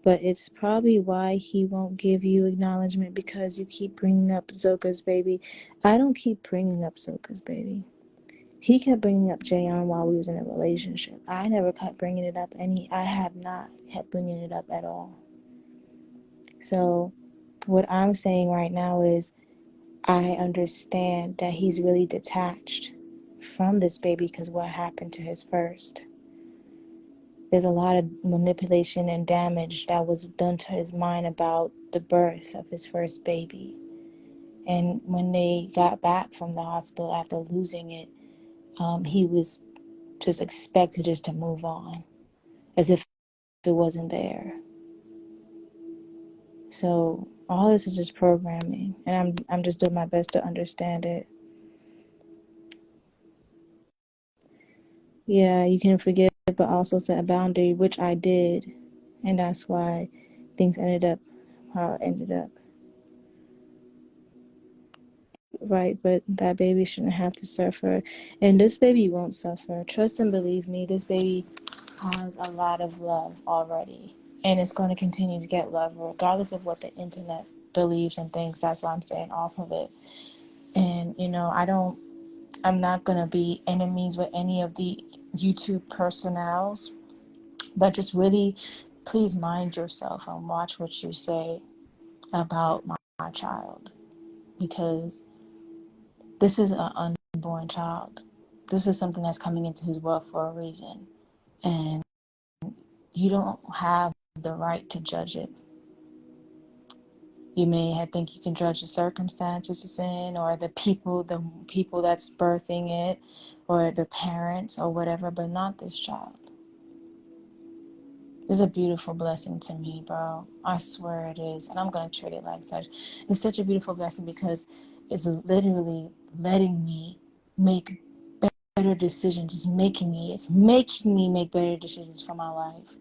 but it's probably why he won't give you acknowledgement because you keep bringing up Zoka's baby. I don't keep bringing up Zoka's baby. He kept bringing up Jayon while we was in a relationship. I never kept bringing it up I have not kept bringing it up at all. So what I'm saying right now is I understand that he's really detached from this baby because what happened to his first. There's a lot of manipulation and damage that was done to his mind about the birth of his first baby. And when they got back from the hospital after losing it, he was just expected just to move on as if it wasn't there. So all this is just programming, and I'm just doing my best to understand it. Yeah, you can forgive, but also set a boundary, which I did, and that's why things ended up how it ended up. Right, but that baby shouldn't have to suffer, and this baby won't suffer. Trust and believe me, this baby has a lot of love already, and it's going to continue to get love regardless of what the internet believes and thinks. That's why I'm staying off of it. And you know, I'm not going to be enemies with any of the YouTube personnels, but just really please mind yourself and watch what you say about my child, because this is an unborn child. This is something that's coming into his world for a reason, and you don't have the right to judge it. You may think you can judge the circumstances it's in, or the people that's birthing it, or the parents, or whatever, but not this child. It's a beautiful blessing to me, bro. I swear it is, and I'm gonna treat it like such. It's such a beautiful blessing because it's literally letting me make better decisions. It's making me make better decisions for my life.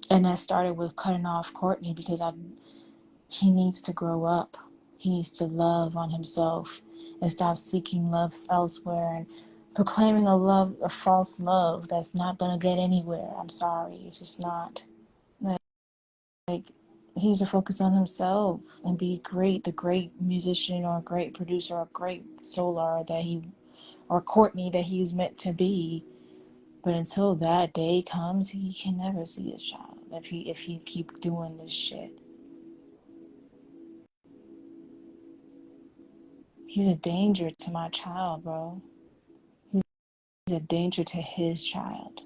And that started with cutting off Courtney because he needs to grow up. He needs to love on himself and stop seeking love elsewhere and proclaiming a false love that's not gonna get anywhere. I'm sorry, it's just not. Like, he needs to focus on himself and be great, the great musician or great producer or great SOULAR or Courtney that he's meant to be. But until that day comes, he can never see his child if he keep doing this shit. He's a danger to my child, bro. He's a danger to his child.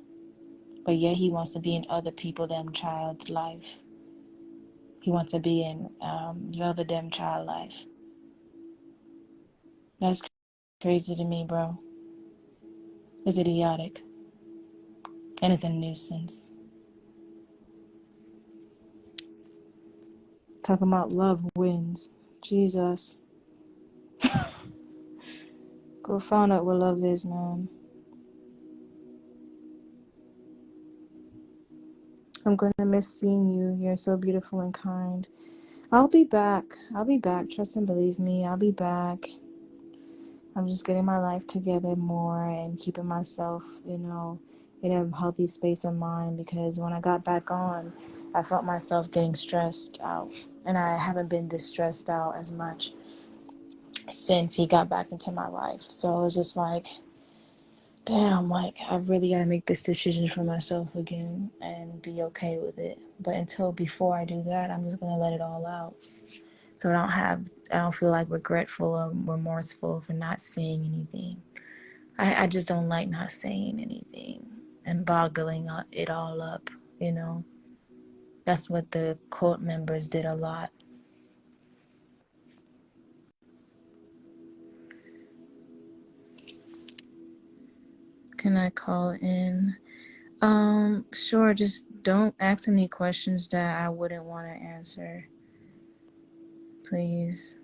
But yet he wants to be in other people them child life. He wants to be in the other them child life. That's crazy to me, bro. It's idiotic. And it's a nuisance. Talking about love wins. Jesus. Go find out what love is, man. I'm gonna miss seeing you. You're so beautiful and kind. I'll be back. I'll be back. Trust and believe me. I'll be back. I'm just getting my life together more and keeping myself, in a healthy space of mind, because when I got back on, I felt myself getting stressed out. And I haven't been this stressed out as much since he got back into my life. So it was just like, damn, like, I really gotta make this decision for myself again and be okay with it. But before I do that, I'm just gonna let it all out. So I don't feel like regretful or remorseful for not saying anything. I just don't like not saying anything and boggling it all up. That's what the court members did a lot. can I call in? Sure, just don't ask any questions that I wouldn't want to answer. Please.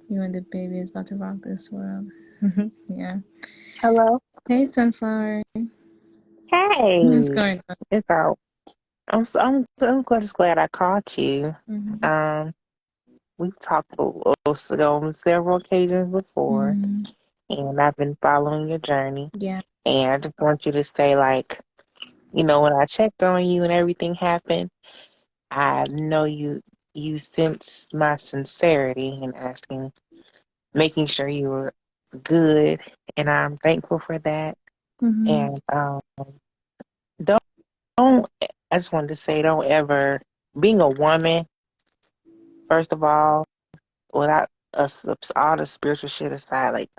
You and the baby is about to rock this world. Yeah. Hello. Hey, Sunflower. What's Hey. going on? It's all. Just glad I caught you. Mm-hmm. Um, we've talked on several occasions before, Mm-hmm. and I've been following your journey. Yeah. And I just want you to say, like, when I checked on you and everything happened, I know you sensed my sincerity in asking, making sure you were good, and I'm thankful for that. Mm-hmm. And don't don't I just wanted to say, don't ever, being a woman, first of all, without us, all the spiritual shit aside, like,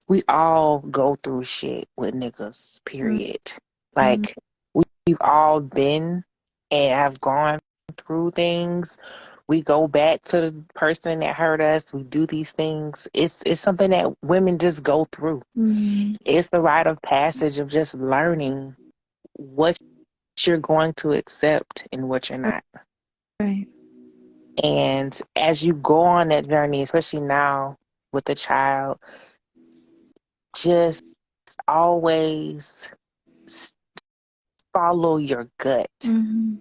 we all go through shit with niggas, period. Mm-hmm. Like, we've all been and have gone through things. We go back to the person that hurt us. We do these things. It's something that women just go through. Mm-hmm. It's the rite of passage of just learning what you're going to accept and what you're not. Right. And as you go on that journey, especially now with the child, just always follow your gut. Mm-hmm.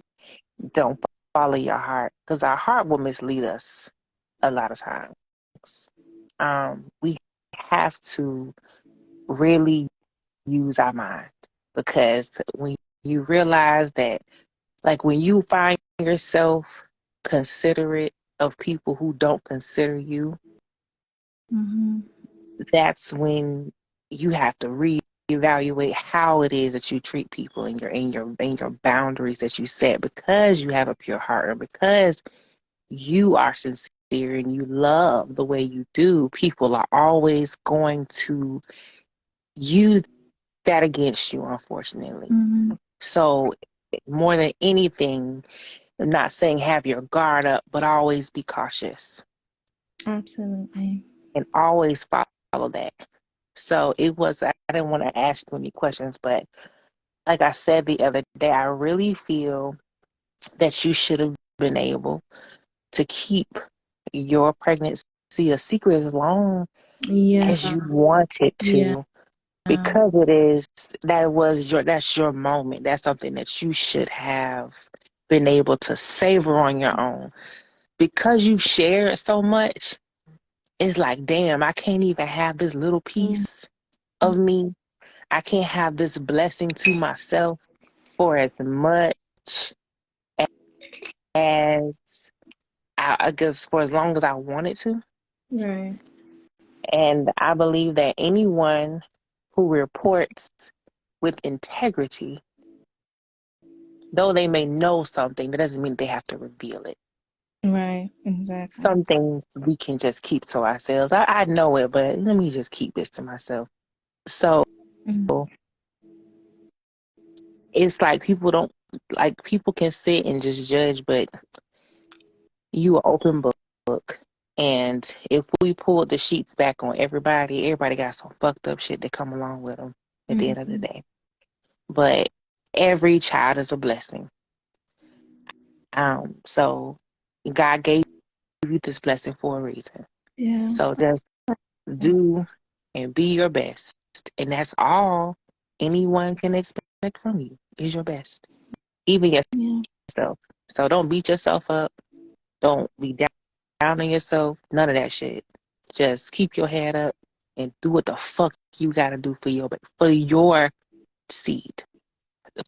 Don't follow your heart, because our heart will mislead us a lot of times. We have to really use our mind, because when you realize that, like, when you find yourself considerate of people who don't consider you, Mm-hmm. that's when you have to reevaluate how it is that you treat people, and your boundaries that you set, because you have a pure heart, or because you are sincere and you love the way you do. People are always going to use that against you, unfortunately. Mm-hmm. So more than anything, I'm not saying have your guard up, but always be cautious Absolutely. and always follow that. So I didn't want to ask you any questions, but like I said the other day, I really feel that you should have been able to keep your pregnancy a secret as long Yeah. as you wanted Yeah. to, because that's your moment. That's something that you should have been able to savor on your own. Because you share it so much, it's like, damn, I can't even have this little piece of me. I can't have this blessing to myself for as much as I guess for as long as I wanted to. Right. And I believe that anyone who reports with integrity, though they may know something, that doesn't mean they have to reveal it. Right. Exactly. Some things we can just keep to ourselves. I know it, but let me just keep this to myself. So Mm-hmm. it's like people can sit and just judge, but you are open book. And if we pulled the sheets back on everybody got some fucked up shit that come along with them at the end of the Mm-hmm. day. But every child is a blessing. So God gave you this blessing for a reason. Yeah. So just do and be your best. And that's all anyone can expect from you is your best, even Yeah. yourself. So don't beat yourself up. Don't be down on yourself. None of that shit. Just keep your head up and do what the fuck you gotta do for your seed,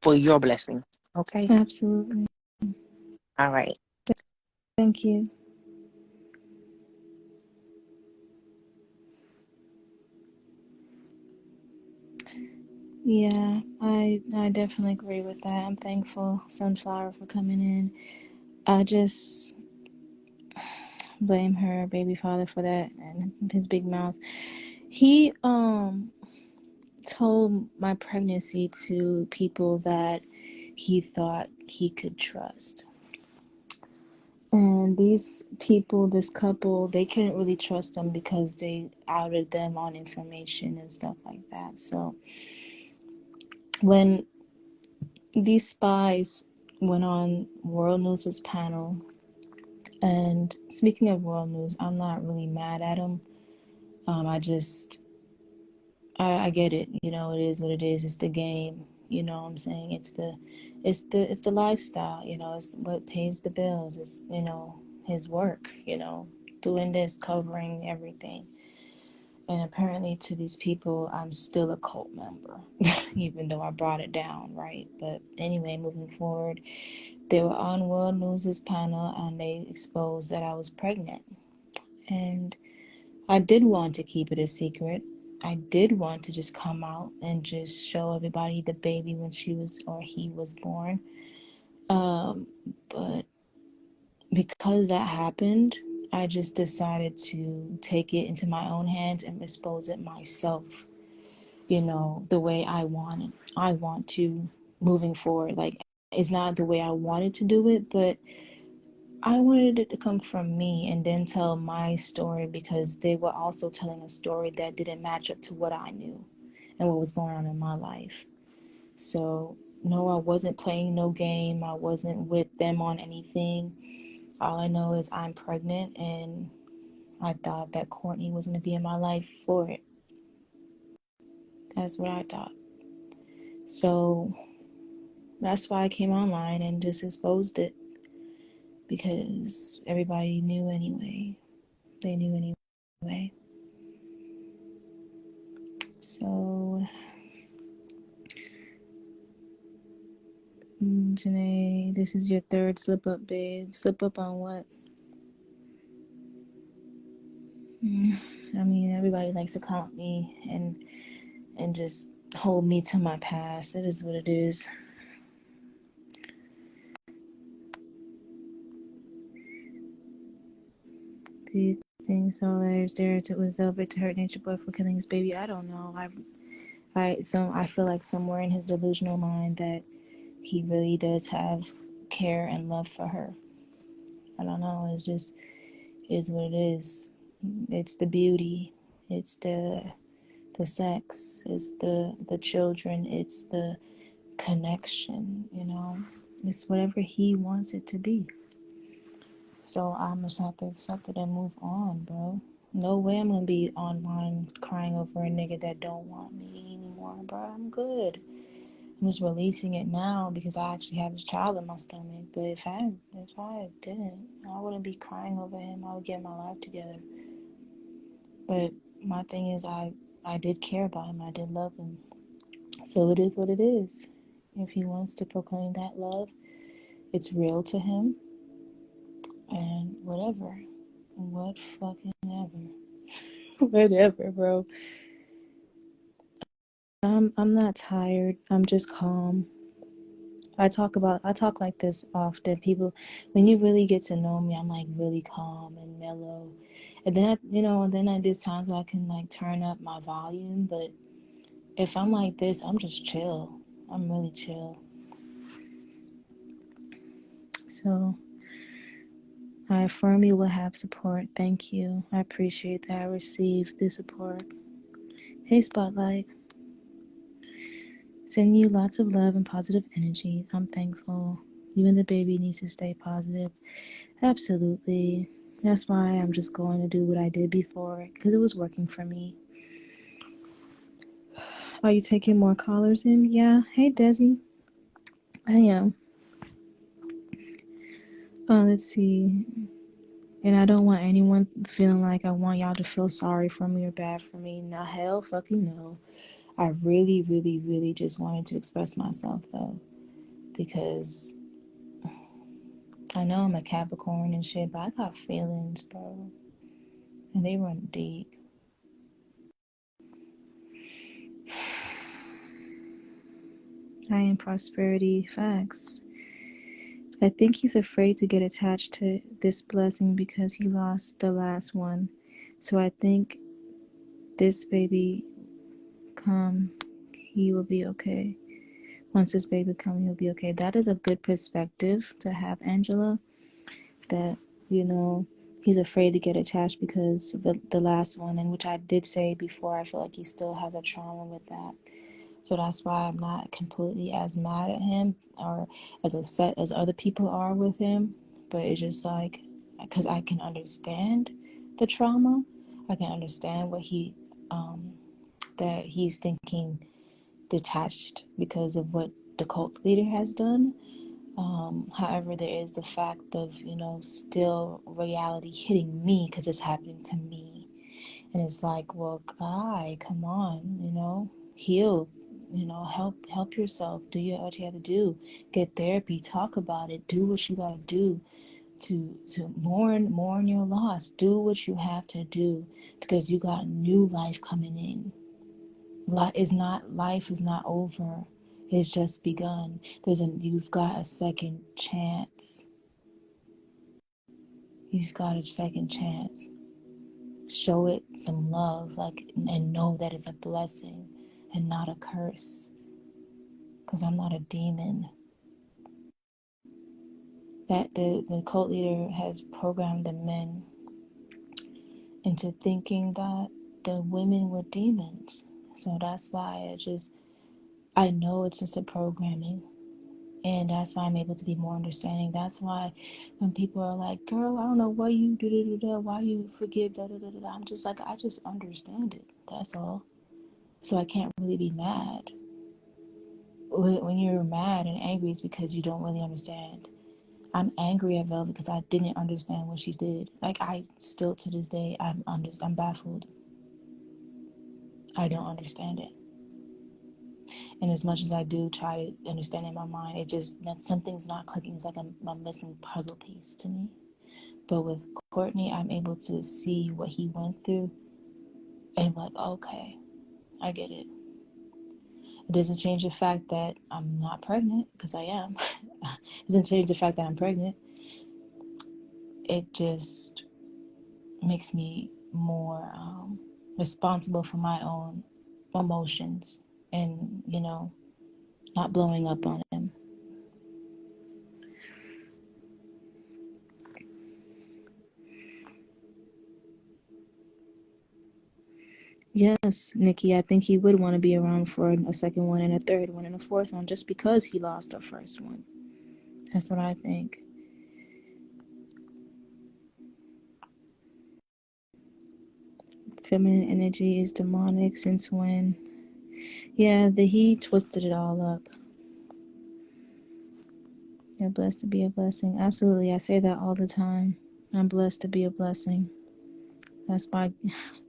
for your blessing. Okay? Absolutely. All right. Thank you. Yeah, I definitely agree with that. I'm thankful, Sunflower, for coming in. I just blame her baby father for that and his big mouth. He told my pregnancy to people that he thought he could trust. And these people, this couple, they couldn't really trust them because they outed them on information and stuff like that. So when these spies went on World News' panel, and speaking of World News, I'm not really mad at them. I just, I get it. You know, it is what it is. It's the game. You know what I'm saying? It's the lifestyle. You know, it's what pays the bills. It's, you know, his work. You know, doing this, covering everything. And apparently, to these people, I'm still a cult member, even though I brought it down, right? But anyway, moving forward, they were on World News' panel and they exposed that I was pregnant. And I did want to keep it a secret. I did want to just come out and just show everybody the baby when she was or he was born. But because that happened, I just decided to take it into my own hands and expose it myself, you know, the way I want to moving forward. Like, it's not the way I wanted to do it, but I wanted it to come from me and then tell my story, because they were also telling a story that didn't match up to what I knew and what was going on in my life. So, no, I wasn't playing no game. I wasn't with them on anything. All I know is I'm pregnant, and I thought that Courtney was going to be in my life for it. That's what I thought. So, that's why I came online and just exposed it, because everybody knew anyway. They knew anyway. So, Janae, this is your third slip up, babe. Slip up on what? I mean, everybody likes to count me and just hold me to my past. It is what it is. Do you think SOULAR is there to with Velvet to hurt Nature Boy for killing his baby? I don't know. I feel like somewhere in his delusional mind that he really does have care and love for her. I don't know. It's just is what it is. It's the beauty. It's the sex. It's the children. It's the connection. You know, it's whatever he wants it to be. So I must have to accept it and move on, bro. No way I'm gonna be online crying over a nigga that don't want me anymore, bro. I'm good. I'm just releasing it now because I actually have his child in my stomach. But if I didn't, I wouldn't be crying over him. I would get my life together. But my thing is, I did care about him. I did love him. So it is what it is. If he wants to proclaim that love, it's real to him, and whatever. What fucking ever. Whatever, bro. I'm not tired. I'm just calm. I talk like this often. People, when you really get to know me, I'm like really calm and mellow. And then there's times where I can like turn up my volume, but if I'm like this, I'm just chill. I'm really chill. So I affirm you will have support. Thank you. I appreciate that. I receive the support. Hey, Spotlight. Sending you lots of love and positive energy. I'm thankful. You and the baby need to stay positive. Absolutely. That's why I'm just going to do what I did before, because it was working for me. Are you taking more callers in? Yeah. Hey, Desi. I am. Let's see. And I don't want anyone feeling like I want y'all to feel sorry for me or bad for me. Nah, hell fucking no. I really, really, really just wanted to express myself, though, because I know I'm a Capricorn and shit, but I got feelings, bro. And they run deep. I am prosperity. Facts. I think he's afraid to get attached to this blessing because he lost the last one. So I think this baby come, he will be okay. Once this baby come, he'll be okay. That is a good perspective to have, Angela, that, you know, he's afraid to get attached because the last one, and which I did say before, I feel like he still has a trauma with that. So that's why I'm not completely as mad at him or as upset as other people are with him. But it's just like, because I can understand the trauma, I can understand what that he's thinking detached because of what the cult leader has done. However, there is the fact of, still reality hitting me because it's happening to me. And it's like, well, guy, come on, heal, help yourself, do what you have to do, get therapy, talk about it, do what you gotta do to mourn your loss, do what you have to do because you got new life coming in. Life is not over. It's just begun. You've got a second chance. You've got a second chance. Show it some love, and know that it's a blessing and not a curse. Because I'm not a demon. That the cult leader has programmed the men into thinking that the women were demons. So that's why I know it's just a programming. And that's why I'm able to be more understanding. That's why when people are like, girl, I don't know why you why you forgive I'm just like, I just understand it. That's all. So I can't really be mad. When you're mad and angry, it's because you don't really understand. I'm angry at Velvet because I didn't understand what she did. Like, I still to this day, I'm baffled. I don't understand it. And as much as I do try to understand it in my mind, it just, that something's not clicking. It's like a missing puzzle piece to me. But with Courtney, I'm able to see what he went through and I'm like, okay, I get it. It doesn't change the fact that I'm not pregnant, because I am. It doesn't change the fact that I'm pregnant. It just makes me more responsible for my own emotions and, not blowing up on him. Yes, Nikki, I think he would want to be around for a second one and a third one and a fourth one just because he lost the first one. That's what I think. Feminine energy is demonic since when? Yeah, he twisted it all up. You're blessed to be a blessing. Absolutely, I say that all the time. I'm blessed to be a blessing. That's why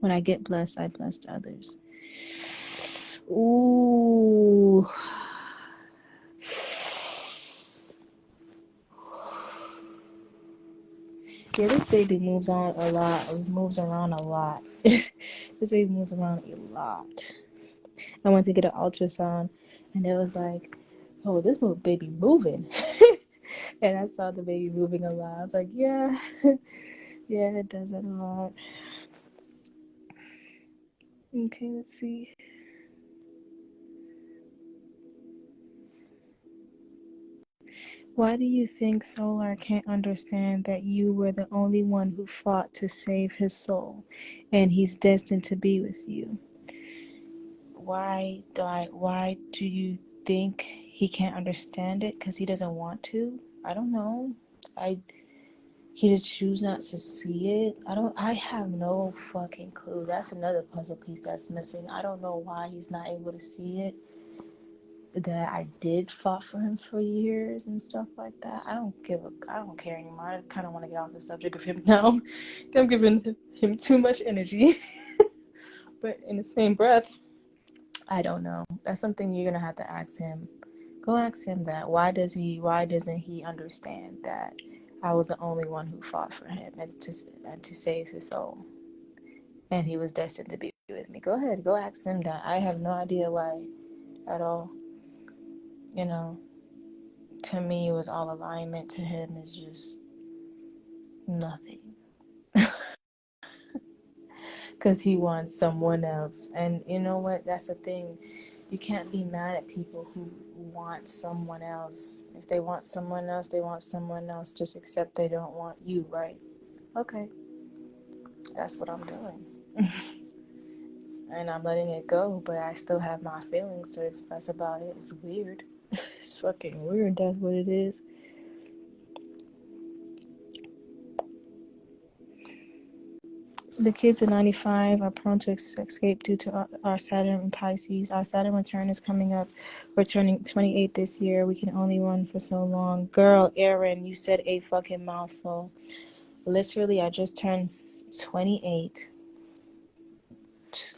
when I get blessed, I bless others. Ooh. Yeah, this baby moves on a lot. Moves around a lot. This baby moves around a lot. I went to get an ultrasound, and it was like, oh, this baby moving. And I saw the baby moving a lot. I was like, yeah, yeah, it does it a lot. Okay, let's see. Why do you think Solar can't understand that you were the only one who fought to save his soul, and he's destined to be with you? Why do you think he can't understand it? Because he doesn't want to? I don't know. He just choose not to see it. I have no fucking clue. That's another puzzle piece that's missing. I don't know why he's not able to see it. That I did fought for him for years and stuff like that. I don't care anymore. I kind of want to get off the subject of him now. I'm giving him too much energy. But in the same breath, I don't know. That's something you're gonna have to ask him. Go ask him that. Why doesn't he understand that I was the only one who fought for him and to save his soul? And he was destined to be with me. Go ahead, go ask him that. I have no idea why at all. You know, to me it was all alignment. To him is just nothing. Because he wants someone else. And you know what? That's the thing. You can't be mad at people who want someone else. If they want someone else, they want someone else. Just accept they don't want you, right? Okay, that's what I'm doing. And I'm letting it go, but I still have my feelings to express about it. It's weird. It's fucking weird, that's what it is. The kids in 95 are prone to escape due to our Saturn in Pisces. Our Saturn return is coming up. We're turning 28 this year. We can only run for so long. Girl, Erin, you said a fucking mouthful. Literally, I just turned 28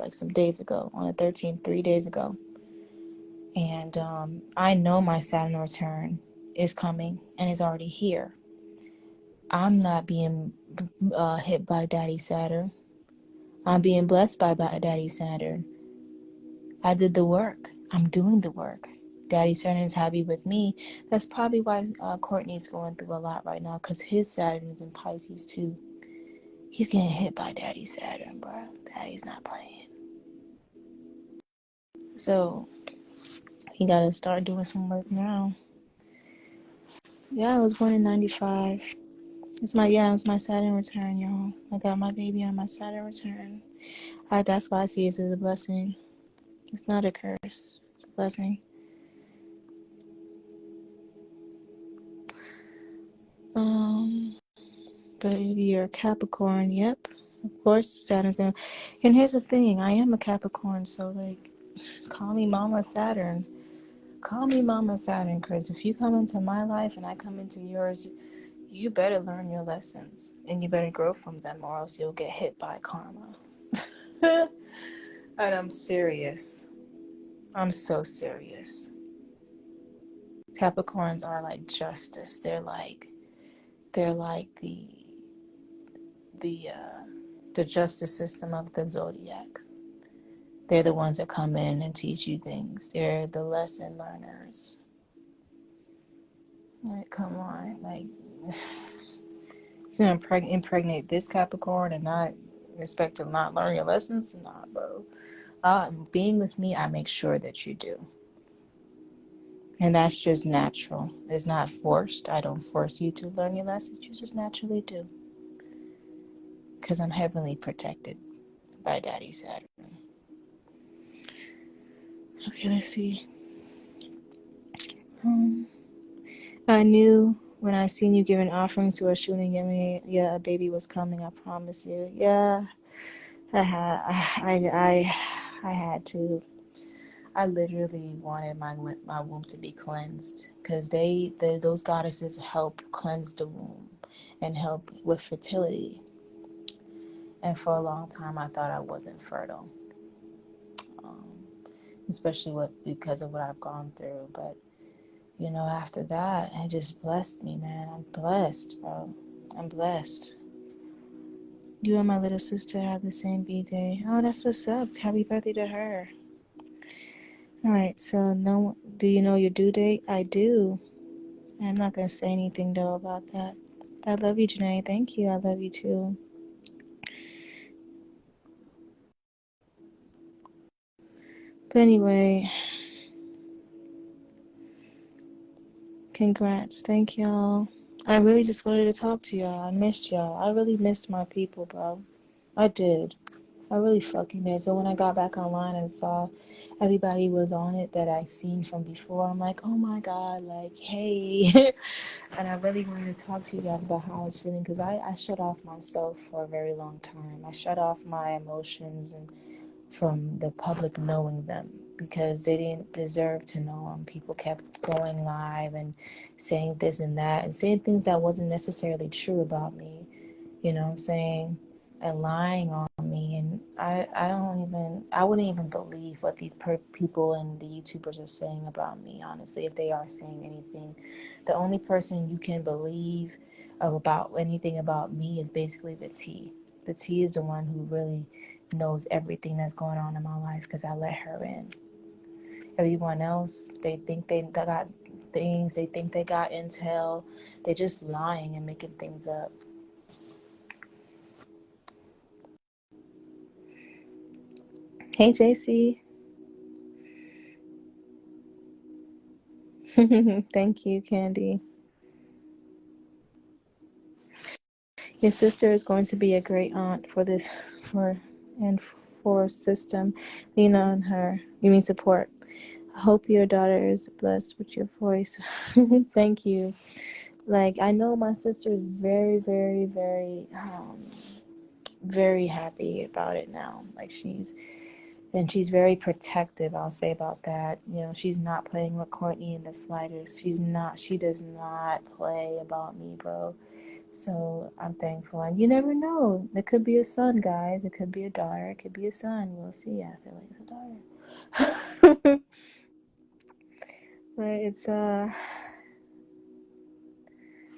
like some days ago, on the 13th, 3 days ago. And I know my Saturn return is coming and is already here. I'm not being hit by Daddy Saturn. I'm being blessed by Daddy Saturn. I did the work. I'm doing the work. Daddy Saturn is happy with me. That's probably why Courtney's going through a lot right now, because his Saturn is in Pisces too. He's getting hit by Daddy Saturn, bro. Daddy's not playing. So he got to start doing some work now. Yeah, I was born in 95. It's my Saturn return, y'all. I got my baby on my Saturn return. That's why I see it as a blessing. It's not a curse. It's a blessing. But if you're a Capricorn, yep, of course Saturn's gonna. And here's the thing: I am a Capricorn, so like, call me Mama Saturn. Call me Mama Saturn, because if you come into my life and I come into yours, you better learn your lessons and you better grow from them, or else you'll get hit by karma. And I'm serious. I'm so serious. Capricorns are like justice. They're like the the justice system of the zodiac. They're the ones that come in and teach you things. They're the lesson learners. Like, come on, like, you gonna impregnate this Capricorn and not expect to not learn your lessons? Nah, bro. Being with me, I make sure that you do. And that's just natural. It's not forced. I don't force you to learn your lessons. You just naturally do. Because I'm heavily protected by Daddy Saturn. Okay, let's see. I knew when I seen you giving offerings to a shooting, yeah, a baby was coming. I promise you. Yeah, I had to. I literally wanted my womb to be cleansed, because those goddesses help cleanse the womb and help with fertility. And for a long time, I thought I wasn't fertile, especially because of what I've gone through. But after that, it just blessed me, man. I'm blessed, bro. I'm blessed. You and my little sister have the same B-day. Oh, that's what's up. Happy birthday to her. All right, so do you know your due date? I do. I'm not going to say anything, though, about that. I love you, Janae. Thank you. I love you, too. But anyway, congrats. Thank y'all. I really just wanted to talk to y'all. I missed y'all. I really missed my people, bro. I did. I really fucking did. So when I got back online and saw everybody was on it that I seen from before, I'm like, oh my God, like, hey. And I really wanted to talk to you guys about how I was feeling, because I shut off myself for a very long time. I shut off my emotions and from the public knowing them, because they didn't deserve to know them. People kept going live and saying this and that and saying things that wasn't necessarily true about me. You know what I'm saying? And lying on me. And I wouldn't even believe what these people and the YouTubers are saying about me, honestly, if they are saying anything. The only person you can believe about anything about me is basically the T. The T is the one who really knows everything that's going on in my life, because I let her in. Everyone else, they think they got things, they think they got intel. They're just lying and making things up. Hey, JC. Thank you, Candy. Your sister is going to be a great aunt for this, and for system. Lean on her. You mean support. I hope your daughter is blessed with your voice. Thank you. Like, I know my sister is very, very, very, very happy about it now. Like, she's very protective, I'll say about that. You know, she's not playing with Courtney in the slightest. She does not play about me, bro. So I'm thankful. And you never know. It could be a son, guys. It could be a daughter. It could be a son. We'll see. I feel like it's a daughter. But it's,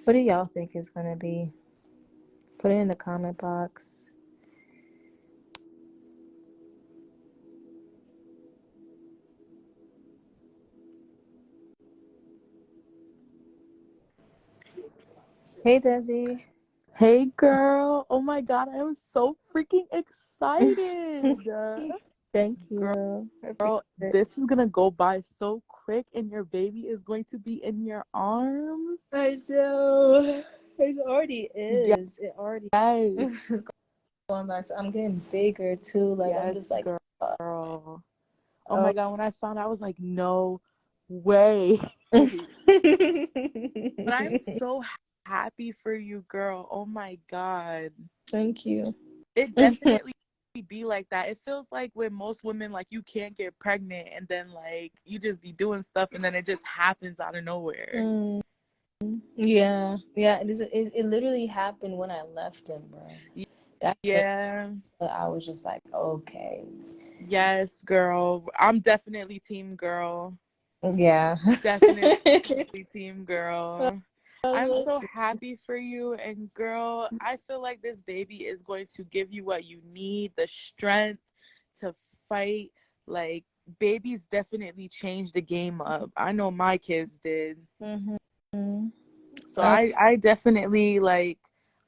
what do y'all think is gonna be? Put it in the comment box. Hey, Desi. Hey girl, oh my god, I am so freaking excited. Thank Girl, you. I appreciate it. this is gonna go by so quick and your baby is going to be in your arms. I know. It already is. It already Yes, is going by. So I'm getting bigger too. Like, I'm just yes, like, girl. Oh oh. my god, when I found out, I was like, no way. But I'm so happy for you, girl. Oh my god. Thank you. It definitely be like that. It feels like with most women, like you can't get pregnant and then like you just be doing stuff and then it just happens out of nowhere. Mm, yeah, yeah. It literally happened when I left him, bro. That's when Yeah. I was just like, okay, Yes, girl. I'm definitely team girl. yeah. Definitely team girl. I'm so happy for you. And girl, I feel like this baby is going to give you what you need, the strength to fight. Like, babies definitely changed the game up. I know my kids did. Mm-hmm. So I definitely like,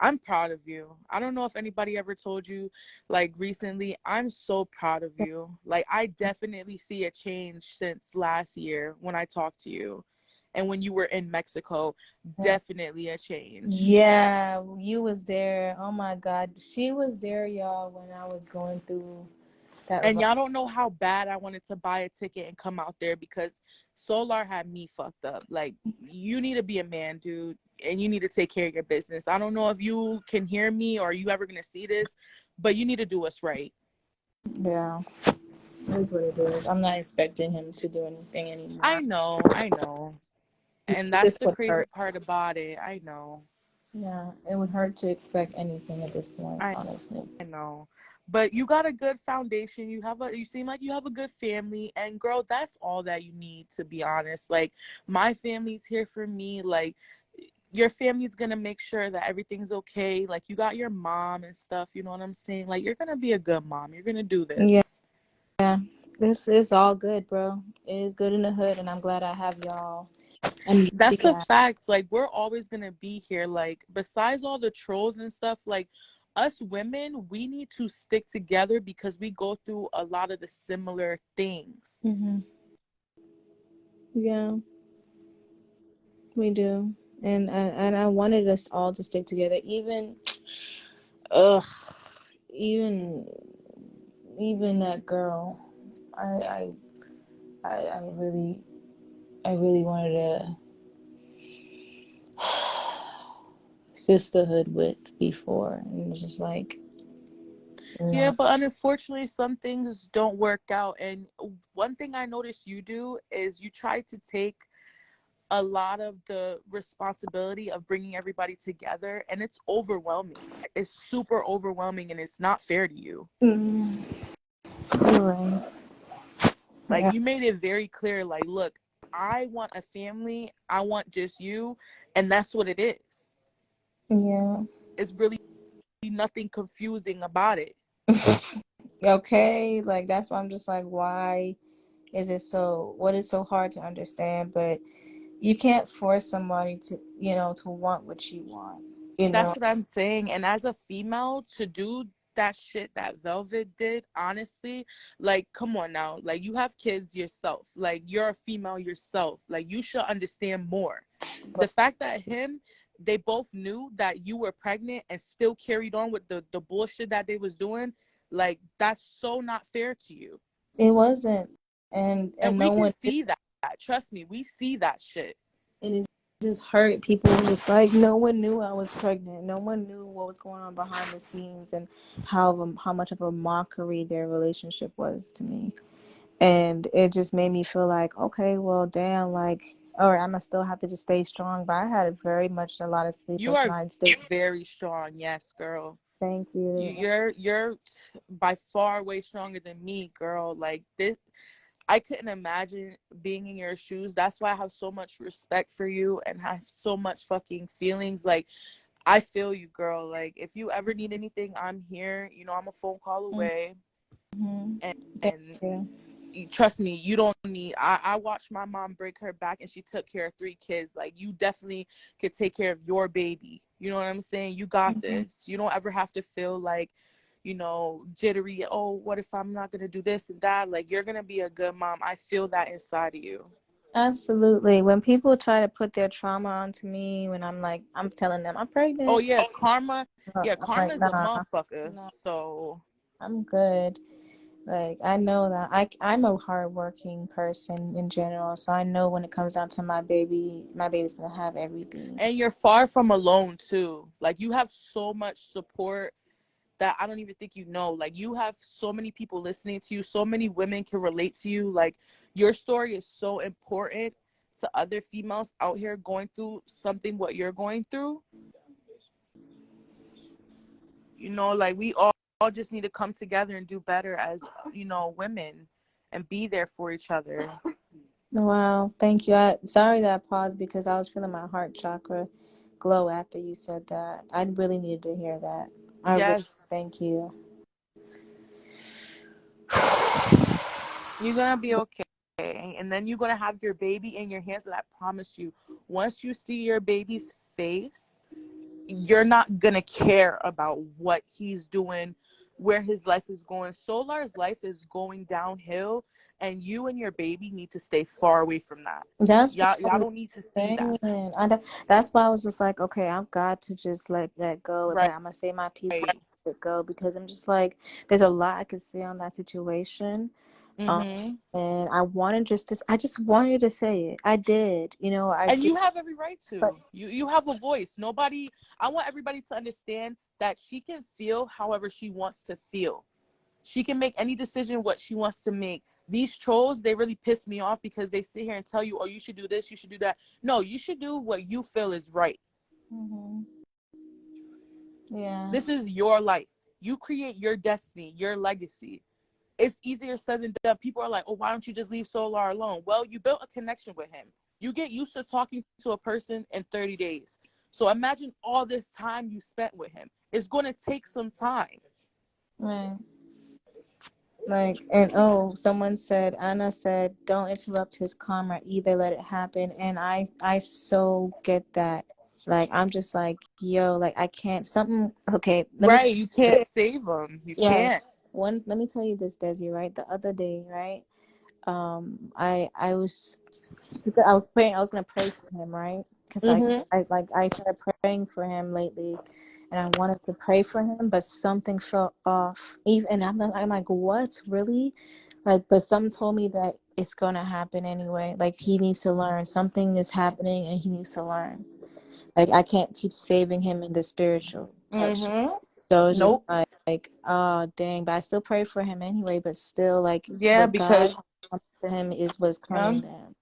I'm proud of you. I don't know if anybody ever told you like recently, I'm so proud of you. Like I definitely see a change since last year when I talked to you and when you were in Mexico, definitely a change. Yeah, you was there. Oh my God. She was there, y'all, when I was going through that. And y'all don't know how bad I wanted to buy a ticket and come out there because SOULAR had me fucked up. Like, you need to be a man, dude, and you need to take care of your business. I don't know if you can hear me or you ever gonna see this, but you need to do us right. Yeah, that's what it is. I'm not expecting him to do anything anymore. I know. And It that's just the would crazy hurt. part about it. I know. Yeah, it would hurt to expect anything at this point, I honestly. know. But you got a good foundation. You seem like you have a good family. And girl, that's all that you need, to be honest. Like, my family's here for me. Like, your family's gonna make sure that everything's okay. Like, you got your mom and stuff, you know what I'm saying? Like, you're gonna be a good mom. You're gonna do Yeah, this. this is all good, bro. It is good in the hood, and I'm glad I have y'all. And you That's a guys. fact. Like, we're always gonna be here. Like, besides all the trolls and stuff, like, us women, we need to stick together because we go through a lot of the similar things. Mm-hmm. Yeah, we do. And I wanted us all to stick together, even, ugh, even even that girl. I I I really wanted a sisterhood with before, and it was just like, Yeah, no. but unfortunately, some things don't work out. And one thing I noticed you do is you try to take a lot of the responsibility of bringing everybody together, and it's overwhelming. It's super overwhelming, and it's not fair to you. Mm, you're right. Like, Yeah, you made it very clear, like, look, I want a family, I want just you, and that's what it is. yeah. It's really nothing confusing about it. Okay, like that's why I'm just like, why is it so? What is so hard to understand? But you can't force somebody to, to want what you want. You know. That's what I'm saying. And as a female, to do that shit that Velvet did, honestly, like, come on now. Like, you have kids yourself. Like, you're a female yourself. Like, you should understand more. The fact that they both knew that you were pregnant and still carried on with the bullshit that they was doing, like, that's so not fair to you. It wasn't, And and we no can one. see that. Trust me, we see that shit. And it just hurt. People were just like, no one knew I was pregnant. No one knew what was going on behind the scenes and how much of a mockery their relationship was to me. And it just made me feel like, okay, well, damn, like, all right, I'm gonna still have to just stay strong. But I had very much a lot of You sleepless are nights. very strong, yes, girl. Thank you. You're by far way stronger than me, girl. Like, this, I couldn't imagine being in your shoes. That's why I have so much respect for you and have so much fucking feelings. Like, I feel you, girl. Like, if you ever need anything, I'm here. You know, I'm a phone call away. Mm-hmm. And, Thank and you. trust me, you don't need. I watched my mom break her back and she took care of 3 kids. Like, you definitely could take care of your baby. You know what I'm saying? You got Mm-hmm. this. You don't ever have to feel like, jittery. Oh, what if I'm not gonna do this and that? Like, you're gonna be a good mom. I feel that inside of you. Absolutely. When people try to put their trauma onto me, when I'm telling them I'm Oh pregnant, yeah, karma. Yeah, I'm like, karma's a nah, motherfucker. no, So I'm good. Like, I know that I'm a hardworking person in general, so I know when it comes down to my baby's gonna have everything. and you're far from alone too. Like, you have so much support that I don't even think you know. Like, you have so many people listening to you. So many women can relate to you. Like, your story is so important to other females out here going through something what you're going through. Like, we all just need to come together and do better as, women, and be there for each other. Wow, thank you. Sorry that I paused because I was feeling my heart chakra glow after you said that. I really needed to hear that. I really Yes, thank you. you're gonna be okay. And then you're gonna have your baby in your hands, and I promise you, once you see your baby's face, you're not gonna care about what he's doing, where his life is going. Solar's life is going downhill, and you and your baby need to stay far away from that. That's what Y'all I'm don't need to see that. saying. That's why I was just like, okay, I've got to just let that go. Like, Right. I'm gonna say my piece, but let it go because I'm just like, there's a lot I could say on that situation. Um, Mm-hmm. and I just wanted to say it. I did, I And did, you have every right but to. You have a voice. Nobody. I want everybody to understand that she can feel however she wants to feel. She can make any decision what she wants to make. These trolls, they really piss me off because they sit here and tell you, oh, you should do this, you should do that. No, you should do what you feel is right. hmm yeah. This is your life. You create your destiny, your legacy. It's easier said than done. People are like, oh, why don't you just leave Solar alone? Well, you built a connection with him. You get used to talking to a person in 30 days. So imagine all this time you spent with him. It's going to take some time. Right. Like, and Anna said, don't interrupt his karma, either let it happen. And I so get that. Like, I'm just like, yo, like, I can't, okay, let me, Right. You can't save him. You yeah, can't. let me tell you this, Desi, right? The other day, right? I was praying. I was gonna pray for him, right? Because Mm-hmm. I started praying for him lately, and I wanted to pray for him, but something felt off. Even and I'm like, what really? Like, but something told me that it's gonna happen anyway. Like, he needs to learn. Something is happening, and he needs to learn. Like, I can't keep saving him in the spiritual type shit. Mm-hmm. So it's just Nope. like, oh dang. But I still pray for him anyway. But still, like, Yeah, what God because wants for him is what's coming to him.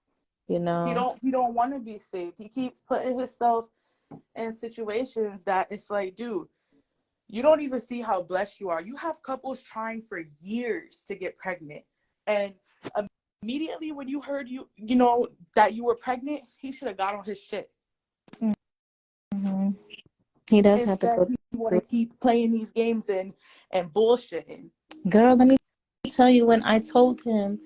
You he know. don't want to be saved. He keeps putting himself in situations that it's like, dude, you don't even see how blessed you are. You have couples trying for years to get pregnant, and immediately when you heard that you were pregnant, he should have got on his shit. hmm He does have to Instead, go he want through. to keep playing these games and bullshitting. Girl, let me tell you, when I told him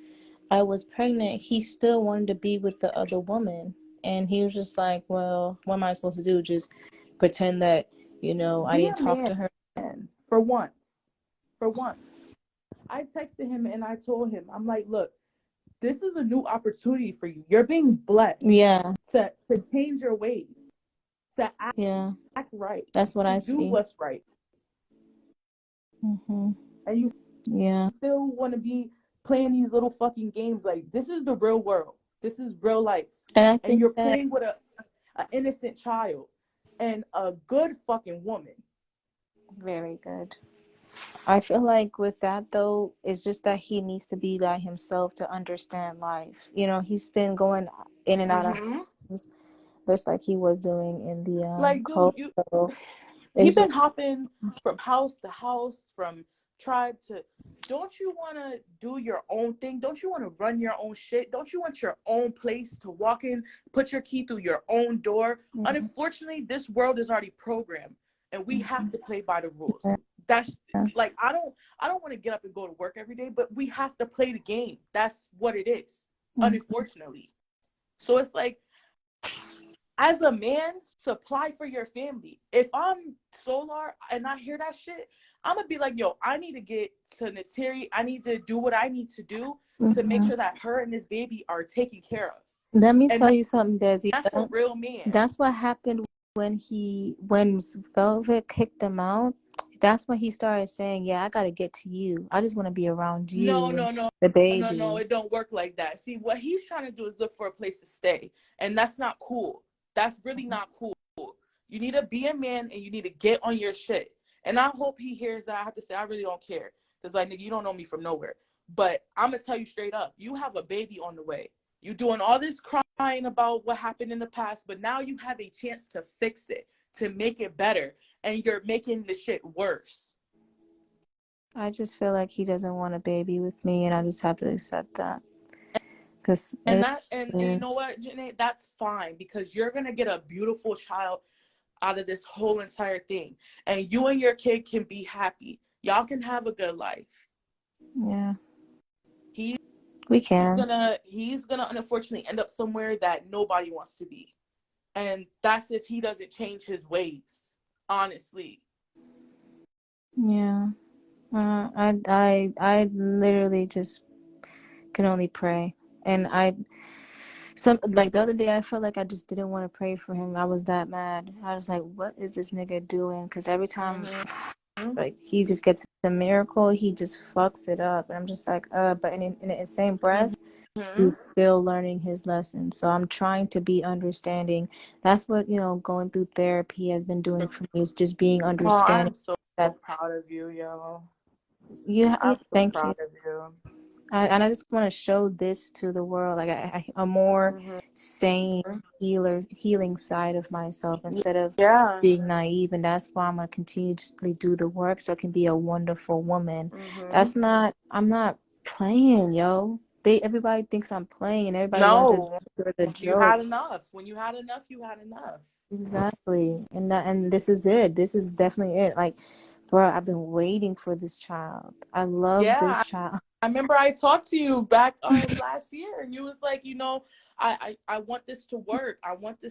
I was pregnant, he still wanted to be with the other woman. And he was just like, well, what am I supposed to do? Just pretend that, I Be didn't a talk to her. man for once. for one. I texted him and I told him, I'm like, look, this is a new opportunity for you. You're being blessed Yeah. to change your ways, to Yeah. act right, That's what to I do see. what's right. Mm-hmm. And you Yeah. still want to be playing these little fucking games. Like, this is the real world. This is real life. And I And think you're that, playing with an innocent child and a good fucking woman. very good. I feel like with that though, it's just that he needs to be by himself to understand life. You know, he's been going in and out of Mm-hmm. homes, just like he was doing in the Like, dude, cult. you So he it's just been hopping from house to house, from tribe to. Don't you want to do your own thing? Don't you want to run your own shit? Don't you want your own place to walk in, put your key through your own door? yeah, Unfortunately, this world is already programmed, and we have to play by the rules. yeah, That's like I don't want to get up and go to work every day, but we have to play the game. That's what it is. mm, Unfortunately. So it's like, as a man, supply for your family. If I'm Solar and I hear that shit, I'm gonna be like, yo, I need to get to NEYTERI. I need to do what I need to do to make mhm. sure that her and this baby are taken care of. Let me And tell you something, Desi. that's a real man. That's what happened when Velvet kicked him out. That's when he started saying, "Yeah, I gotta get to you. I just want to be around No, you and no, no, the no, baby." it don't work like that. See, what he's trying to do is look for a place to stay, and that's not cool. That's really not cool. You need to be a man and you need to get on your shit. And I hope he hears that. I have to say, I really don't care. Because, like, nigga, you don't know me from nowhere. But I'm going to tell you straight up, you have a baby on the way. You doing all this crying about what happened in the past, but now you have a chance to fix it, to make it better. And you're making the shit worse. I just feel like he doesn't want a baby with me, and I just have to accept that. Cause And you know what, Janae? That's fine, because you're going to get a beautiful child out of this whole entire thing. And you and your kid can be happy. Y'all can have a good life. yeah, He's we can. gonna unfortunately end up somewhere that nobody wants to be. And that's if he doesn't change his ways, honestly. Yeah, I literally just can only pray, and like the other day, I felt like I just didn't want to pray for him. I was that mad. I was like, "What is this nigga doing?" Because every time, Mm-hmm. like, he just gets a miracle, he just fucks it up, and I'm just like, But in the same breath, Mm-hmm. he's still learning his lesson. So I'm trying to be understanding. That's what, going through therapy has been doing for me, is just being Oh, understanding I'm so that proud of you, yo. yeah, I'm so thank you. proud of you. And I just want to show this to the world, like a more Mm-hmm. sane healing side of myself instead of Yeah. being naive. And that's why I'm gonna continuously do the work so I can be a wonderful woman. Mm-hmm. I'm not playing, yo. Everybody thinks I'm playing, and everybody wants to No, do it as a you had joke. enough. When you had enough, you had enough. Exactly. And this is it. This is definitely it. Like, bro, I've been waiting for this child. I love Yeah, this child. I remember I talked to you back last year, and you was like, I want this to work. I want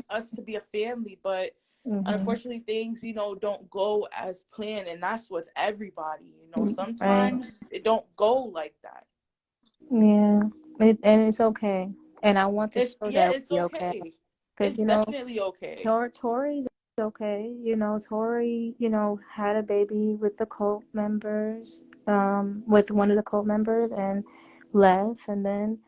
us to be a family, but Hmm. unfortunately things, don't go as planned, and that's with everybody. Right. Sometimes it don't go like that. Yeah, and it's okay. And I want to show that It's it'll be okay. okay. Because, It's definitely okay. Tori's okay. Tori, had a baby with the cult members, with one of the cult members and left. And then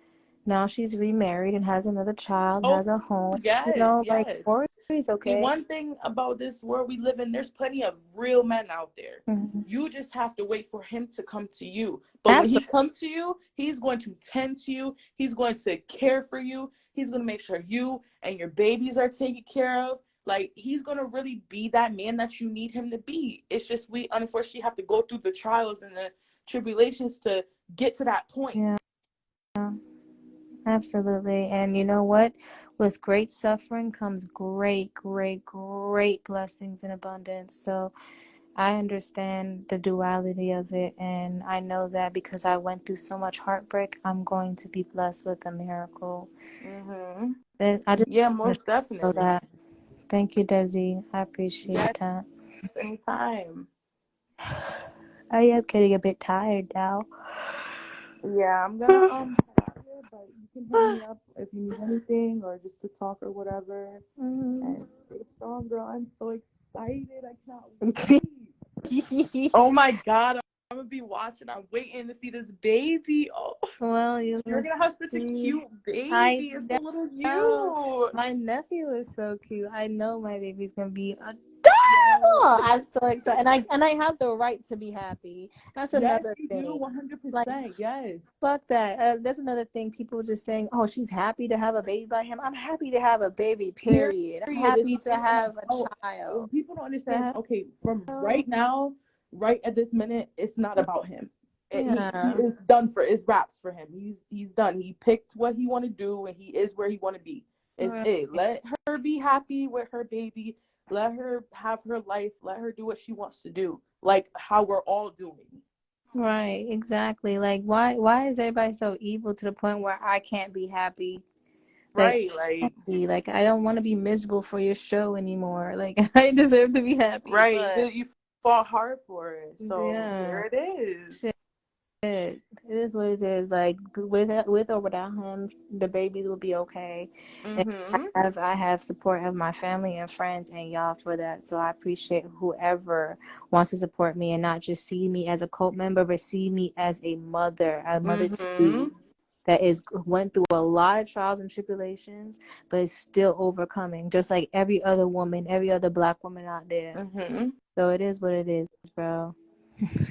now she's remarried and has another child, Oh, has a home. yes, Like, yes. Tori's See, okay. one thing about this world we live in, there's plenty of real men out there. Hmm. You just have to wait for him to come to you. But when he Absolutely. comes to you, he's going to tend to you. He's going to care for you. He's going to make sure you and your babies are taken care of. Like, he's going to really be that man that you need him to be. It's just we unfortunately have to go through the trials and the tribulations to get to that point. Yeah, absolutely. And you know what? With great suffering comes great, great, great blessings and abundance. So I understand the duality of it, and I know that because I went through so much heartbreak, I'm going to be blessed with a miracle. Mm-hmm. I just Yeah, want most to know definitely. that. Thank you, Desi. I appreciate Yes, that. anytime. am getting a bit tired now. Yeah, I'm gonna head out here, but you can hit me up if you need anything or just to talk or whatever. And stay strong, girl. I'm so excited. I cannot wait. Oh my god, I'm gonna be watching. I'm waiting to see this baby. Oh, Well, you're gonna have such a cute I baby. It's a little know. you. My nephew is so cute. I know my baby's gonna be adorable. Yes. I'm so excited, and I have the right to be happy. That's Yes, another you do. thing. 100%. Like, Yes. fuck that. That's another thing. People just saying, "Oh, she's happy to have a baby by him." I'm happy to have a baby. Period. I'm It's happy not to even have a about, child. people don't understand. Okay, from right now, right at this minute, it's not about him. He Yeah. is done for. It's wraps for him. He's done. He picked what he want to do, and he is where he want to be. It's Right. it. Let her be happy with her baby. Let her have her life. Let her do what she wants to do, like how we're all doing. Right. Exactly. Like, why is everybody so evil to the point where I can't be happy? Like, Right, like happy. Like, I don't want to be miserable for your show anymore. Like, I deserve to be happy. right. But You fought hard for it, so yeah. here it is. Shit. It is what it is. Like, with or without him, the baby will be okay. And Mm-hmm. I have support of my family and friends and y'all for that. So I appreciate whoever wants to support me and not just see me as a cult member, but see me as a mother to Mm-hmm. be that is went through a lot of trials and tribulations, but is still overcoming, just like every other woman, every other Black woman out there. Mm-hmm. So it is what it is, bro.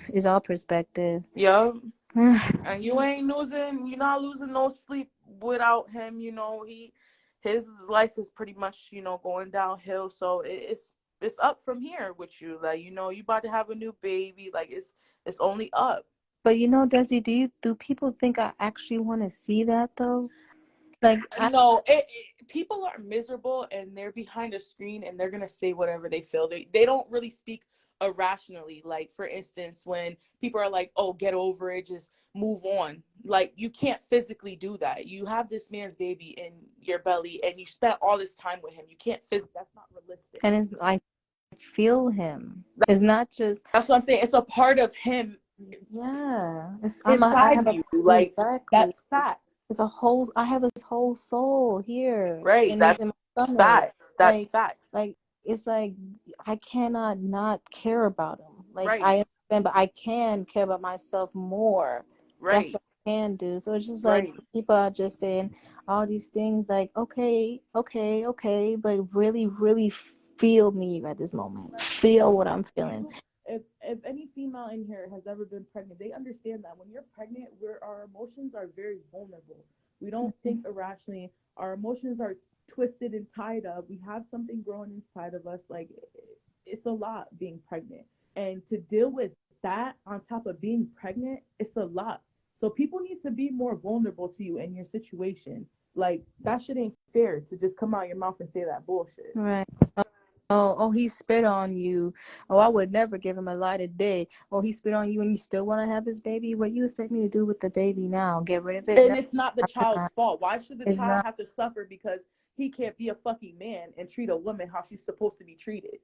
It's all perspective. Yup. And you're not losing no sleep without him. His life is pretty much, going downhill. So it's up from here with you. Like, you about to have a new baby. Like it's only up. But Desi, do people think I actually want to see that though? Like, No, people are miserable and they're behind a screen and they're gonna say whatever they feel. They don't really speak irrationally. Like, for instance, when people are like, "Oh, get over it, just move on." Like, you can't physically do that. You have this man's baby in your belly and you spent all this time with him. You can't That's not realistic. and I feel him. It's not just That's what I'm saying. It's a part of him yeah. I inside have a you. Like, exactly. that's facts, It's a whole. I have his whole soul here, right? and it's in my That's stomach. facts. That's Like, facts. like it's like I cannot not care about him. Like Right. I understand, but I can care about myself more. That's Right. what I can do. So it's just like Right. people are just saying all these things. Like okay, but really, really feel me at this moment. Feel what I'm feeling. If any female in here has ever been pregnant, they understand that when you're pregnant, our emotions are very vulnerable. We don't think irrationally. Our emotions are twisted and tied up. We have something growing inside of us. Like, it's a lot being pregnant, and to deal with that on top of being pregnant, it's a lot. So people need to be more vulnerable to you in your situation. Like, that shit ain't fair to just come out your mouth and say that bullshit. Right. Oh, he spit on you. Oh, I would never give him a light of day. Oh, he spit on you and you still want to have his baby? What you expect me to do with the baby now? Get rid of it? And No, it's not the I'm child's not. fault. Why should the It's child not. have to suffer because he can't be a fucking man and treat a woman how she's supposed to be treated?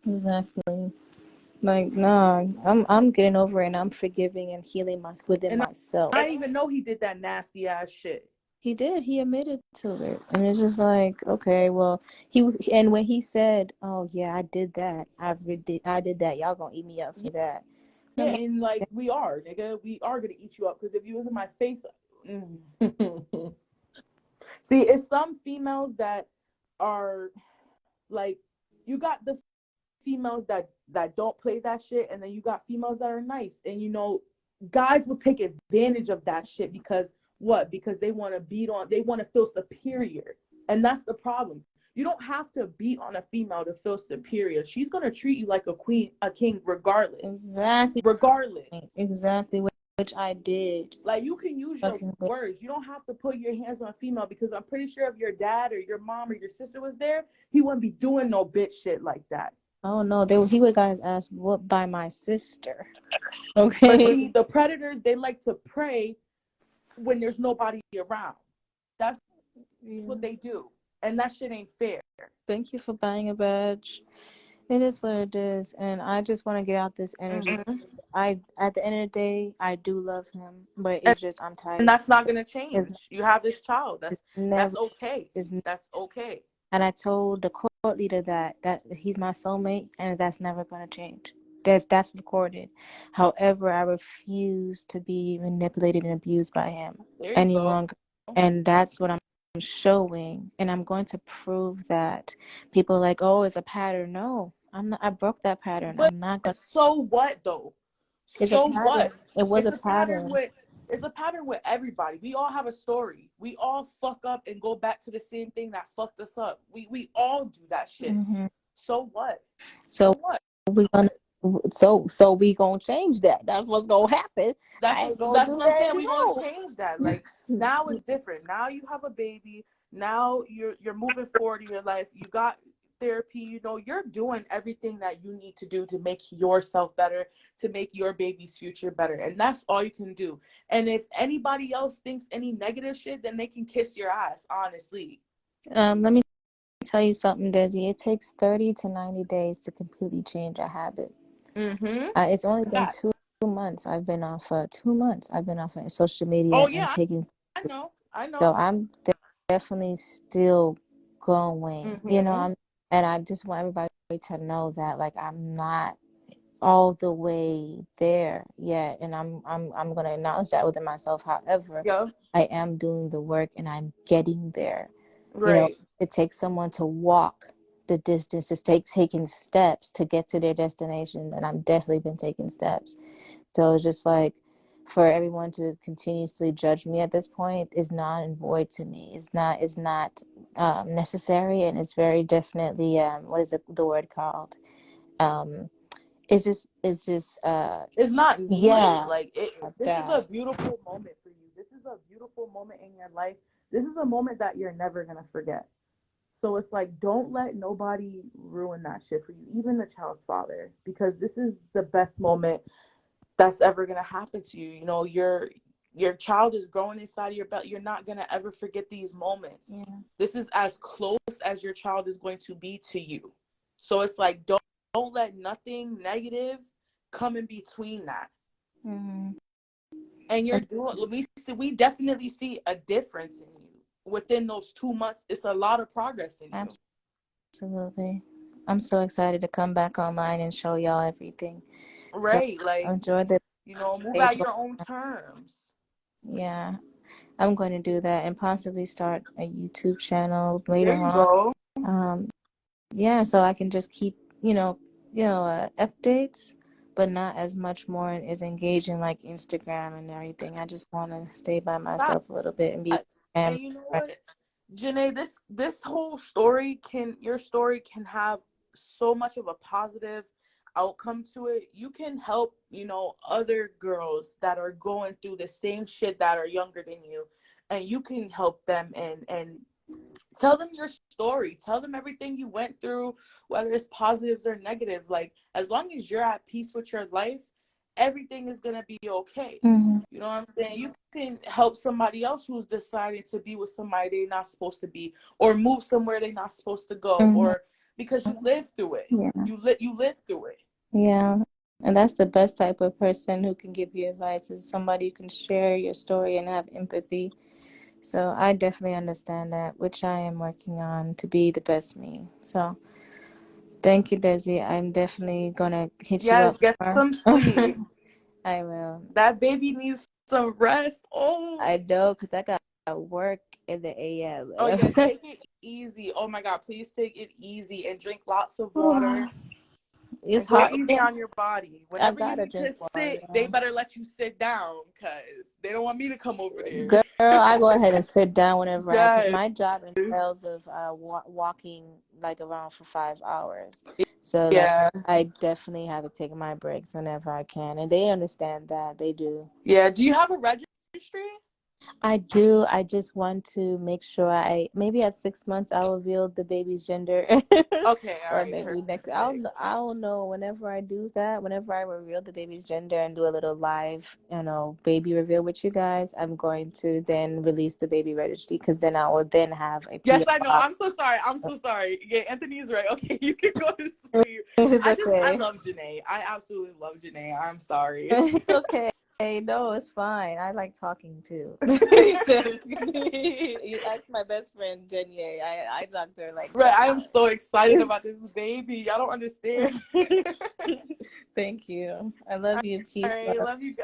Exactly. Like, no, I'm getting over it and I'm forgiving and healing within And myself. I didn't even know he did that nasty ass shit. He did. He admitted to it. And it's just like, okay, well, and when he said, "Oh yeah, I did that. I did that. Y'all gonna eat me up for that." Yeah, I'm like, and like, we are, nigga. We are gonna eat you up because if you was in my face. See, it's some females that are like, you got the females that don't play that shit, and then you got females that are nice, and guys will take advantage of that shit because what? Because they want to they want to feel superior, and that's the problem. You don't have to beat on a female to feel superior. She's gonna treat you like a queen, a king, regardless. exactly, Regardless. exactly, which I did. Like, you can use your Fucking words. You don't have to put your hands on a female because I'm pretty sure if your dad or your mom or your sister was there, he wouldn't be doing no bitch shit like that. oh no, he would have got his ass whooped by my sister. But Okay. see, the predators, they like to prey when there's nobody around. That's Yeah. what they do. And that shit ain't fair. Thank you for buying a badge. It is what it is, and I just want to get out this energy. Mm-hmm. At the end of the day, I do love him, but and, it's just I'm and tired. that's not going to It's, change. You have this child. it's That's never okay. is. That's okay. And I told the court leader that he's my soulmate, and that's never going to change. That's recorded. However, I refuse to be manipulated and abused by him There you any go. longer, and that's what I'm showing. And I'm going to prove that. People are like, oh, it's a pattern. No, I'm not. I broke that pattern. But I'm not gonna. so what though? It's a So pattern. what? It was It's a a pattern pattern. with it's a pattern with everybody. We all have a story. We all fuck up and go back to the same thing that fucked us up. We all do that shit. Hmm. So what? So So what? we gonna. So we gonna change that. That's what's gonna happen. I ain't gonna That's do what I'm that saying. We gonna no change that. Like now it's different. Now you have a baby. Now you're moving forward in your life. You got therapy. You know you're doing everything that you need to do to make yourself better, to make your baby's future better, and that's all you can do. And if anybody else thinks any negative shit, then they can kiss your ass. Honestly. Let me tell you something, Desi. It takes 30 to 90 days to completely change a habit. Mm-hmm. It's only been two Facts. months. I've been off 2 months. I've been off of social media Oh and yeah, taking. I know. I So know. I'm definitely still going. Mm-hmm. And I just want everybody to know that, like, I'm not all the way there yet, and I'm gonna acknowledge that within myself. However, Yeah. I am doing the work, and I'm getting there. You know, Right. it takes someone to walk the distance. It takes taking steps to get to their destination, and I've definitely been taking steps. So it's just like for everyone to continuously judge me at this point is not and void to me. It's not necessary, and it's very definitely what is the word called? Um, it's just It's not needed. yeah, Like like this is a that. beautiful moment for you. This is a beautiful moment in your life. This is a moment that you're never gonna forget. So it's like, don't let nobody ruin that shit for you, even the child's father, because this is the best moment that's ever gonna happen to you. You know, your child is growing inside of your belly. You're not gonna ever forget these moments. Yeah. This is as close as your child is going to be to you. So it's like, don't let nothing negative come in between that. Mm-hmm. And you're doing. We definitely see a difference in you within those 2 months. It's a lot of progress in you. Absolutely. I'm so excited to come back online and show y'all everything. So Right? Like, enjoy the move page. at your own terms. Yeah, I'm going to do that and possibly start a YouTube channel There later you on. go. Um, yeah, so I can just keep, updates, but not as much more and as engaging like Instagram and everything. I just want to stay by myself a little bit and be And family. you know what, Janae, this whole story your story can have so much of a positive outcome to it. You can help, other girls that are going through the same shit that are younger than you, and you can help them and tell them your story. Tell them everything you went through, whether it's positives or negative. Like, as long as you're at peace with your life, everything is going to be okay. Mm-hmm. You know what I'm saying? You can help somebody else who's deciding to be with somebody they're not supposed to be, or move somewhere they're not supposed to go, Mm-hmm. or because you lived through it. Yeah. You lived through it. Yeah. And that's the best type of person who can give you advice is somebody you can share your story and have empathy. So I definitely understand that, which I am working on to be the best me. So thank you, Desi. I'm definitely gonna hit you Yes, up get more. some sleep. I will. That baby needs some rest. Oh, I know, because I got work in the AM. oh yeah, take it easy. Oh my God, please take it easy and drink lots of water. It's And go hard. easy on your body. I Whenever you gotta need drink to water. sit, they better let you sit down because they don't want me to come over there. Girl, I go ahead and sit down whenever because Yes. my job entails of walking like around for 5 hours. So like Yeah. I definitely have to take my breaks whenever I can, and they understand that. They do. Yeah. Do you have a registry? I do. I just want to make sure maybe at 6 months I'll reveal the baby's gender, Okay, all or right, maybe next. perfect. I'll know whenever I do that. Whenever I reveal the baby's gender and do a little live, baby reveal with you guys, I'm going to then release the baby registry, because then I will then have a Yes, PO I know. box. I'm so sorry. I'm so sorry. Yeah, Anthony's right. Okay, you can go to sleep. It's I okay. love Janae. I absolutely love Janae. I'm sorry. It's okay. No, it's fine. I like talking too. So, you ask my best friend Jenny. I talk to her like Right, for I am so excited hours. about this baby. Y'all don't understand. Thank you. I love you. All Peace, right, love. love you.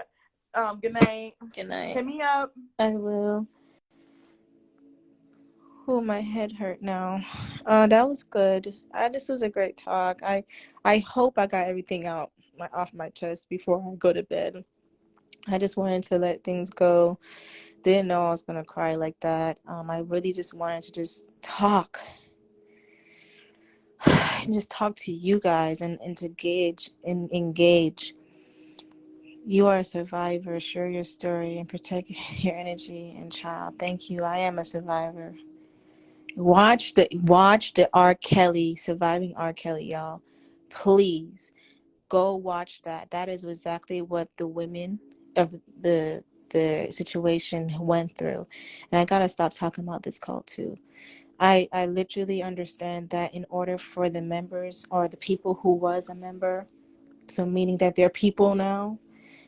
Good night. Good night. Hit me up. I will. Oh, my head hurt now. That was good. This was a great talk. I hope I got everything out off my chest before I go to bed. I just wanted to let things go. Didn't know I was gonna cry like that. I really just wanted to just talk and just talk to you guys, and to engage. You are a survivor. Share your story and protect your energy and child. Thank you. I am a survivor. Watch the R. Kelly, Surviving R. Kelly, y'all. Please go watch that. That is exactly what the women of the situation went through. And I gotta stop talking about this cult too. I literally understand that in order for the members, or the people who was a member, so meaning that they're people now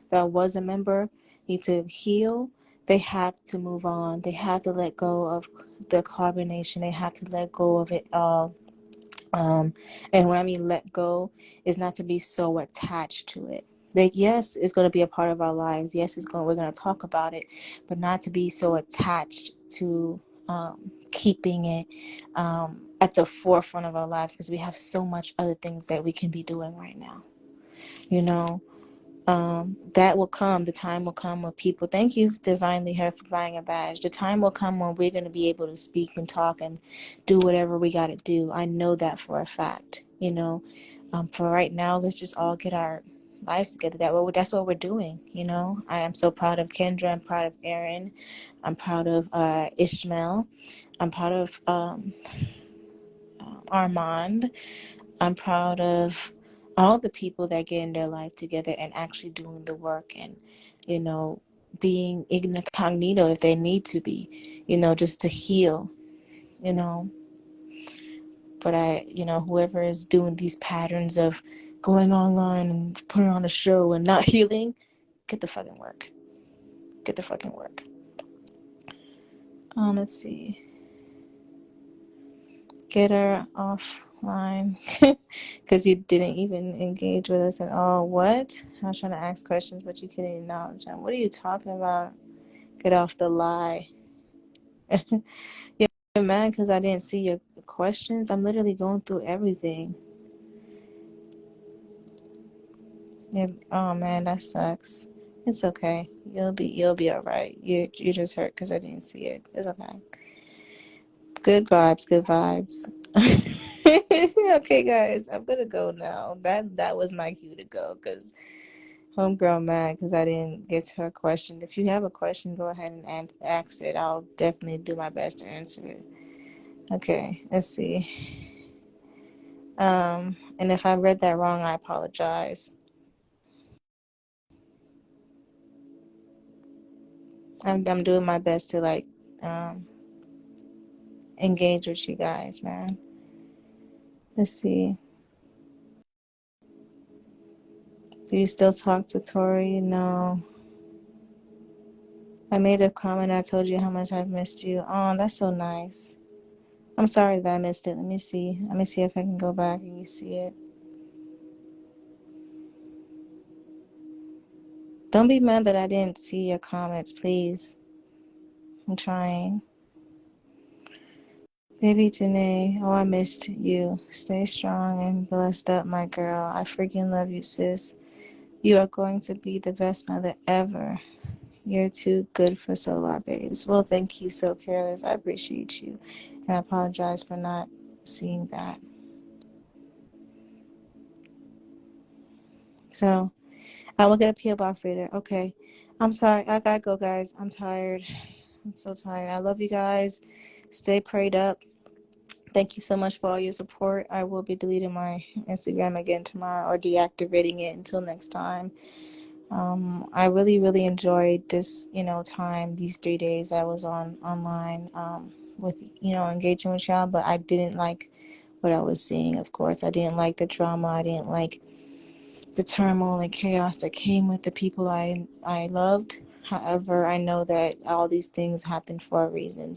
that was a member, need to heal, they have to move on. They have to let go of the carbonation. They have to let go of it all. And when I mean let go, is not to be so attached to it. Like, yes, it's going to be a part of our lives. Yes, we're going to talk about it, but not to be so attached to keeping it at the forefront of our lives, because we have so much other things that we can be doing right now. You know, that will come. The time will come when people, thank you, Divinely Her, for buying a badge. The time will come when we're going to be able to speak and talk and do whatever we got to do. I know that for a fact. For right now, let's just all get our lives together. That's what we're doing. I am so proud of Kendra. I'm proud of Aaron. I'm proud of Ishmael. I'm proud of Armand. I'm proud of all the people that get in their life together and actually doing the work, and, being incognito if they need to be, just to heal, you know. But whoever is doing these patterns of going online and putting on a show and not healing, get the fucking work. Get the fucking work. Let's see. Get her offline because you didn't even engage with us at all. What? I was trying to ask questions, but you couldn't acknowledge them. What are you talking about? Get off the lie. You're mad because I didn't see your questions. I'm literally going through everything. Oh man, that sucks. It's okay. You'll be all right. You just hurt because I didn't see it. It's okay. Good vibes. Good vibes. Okay, guys, I'm gonna go now. That was my cue to go, because homegirl mad because I didn't get to her question. If you have a question, go ahead and ask it. I'll definitely do my best to answer it. Okay, let's see. And if I read that wrong, I apologize. I'm doing my best to um engage with you guys, man. Let's see. Do you still talk to Tori? No. I made a comment. I told you how much I've missed you. Oh, that's so nice. I'm sorry that I missed it. Let me see. Let me see if I can go back and you see it. Don't be mad that I didn't see your comments, please. I'm trying. Baby Janae, oh, I missed you. Stay strong and blessed up, my girl. I freaking love you, sis. You are going to be the best mother ever. You're too good for SOULAR, babes. Well, thank you, So Careless. I appreciate you. And I apologize for not seeing that. So, I will get a P.O. box later. Okay. I'm sorry. I gotta go, guys. I'm tired. I'm so tired. I love you guys. Stay prayed up. Thank you so much for all your support. I will be deleting my Instagram again tomorrow, or deactivating it until next time. I really, really enjoyed this, time, these 3 days I was online, with, engaging with y'all, but I didn't like what I was seeing, of course. I didn't like the drama. I didn't like the turmoil and chaos that came with the people I loved. However, I know that all these things happen for a reason,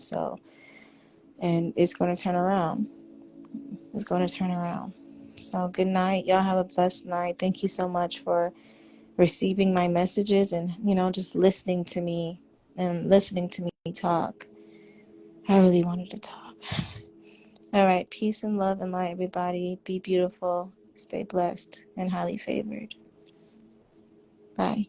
and it's going to turn around. It's going to turn around. So good night. Y'all have a blessed night. Thank you so much for receiving my messages and, just listening to me talk. I really wanted to talk. All right. Peace and love and light, everybody. Be beautiful. Stay blessed and highly favored. Bye.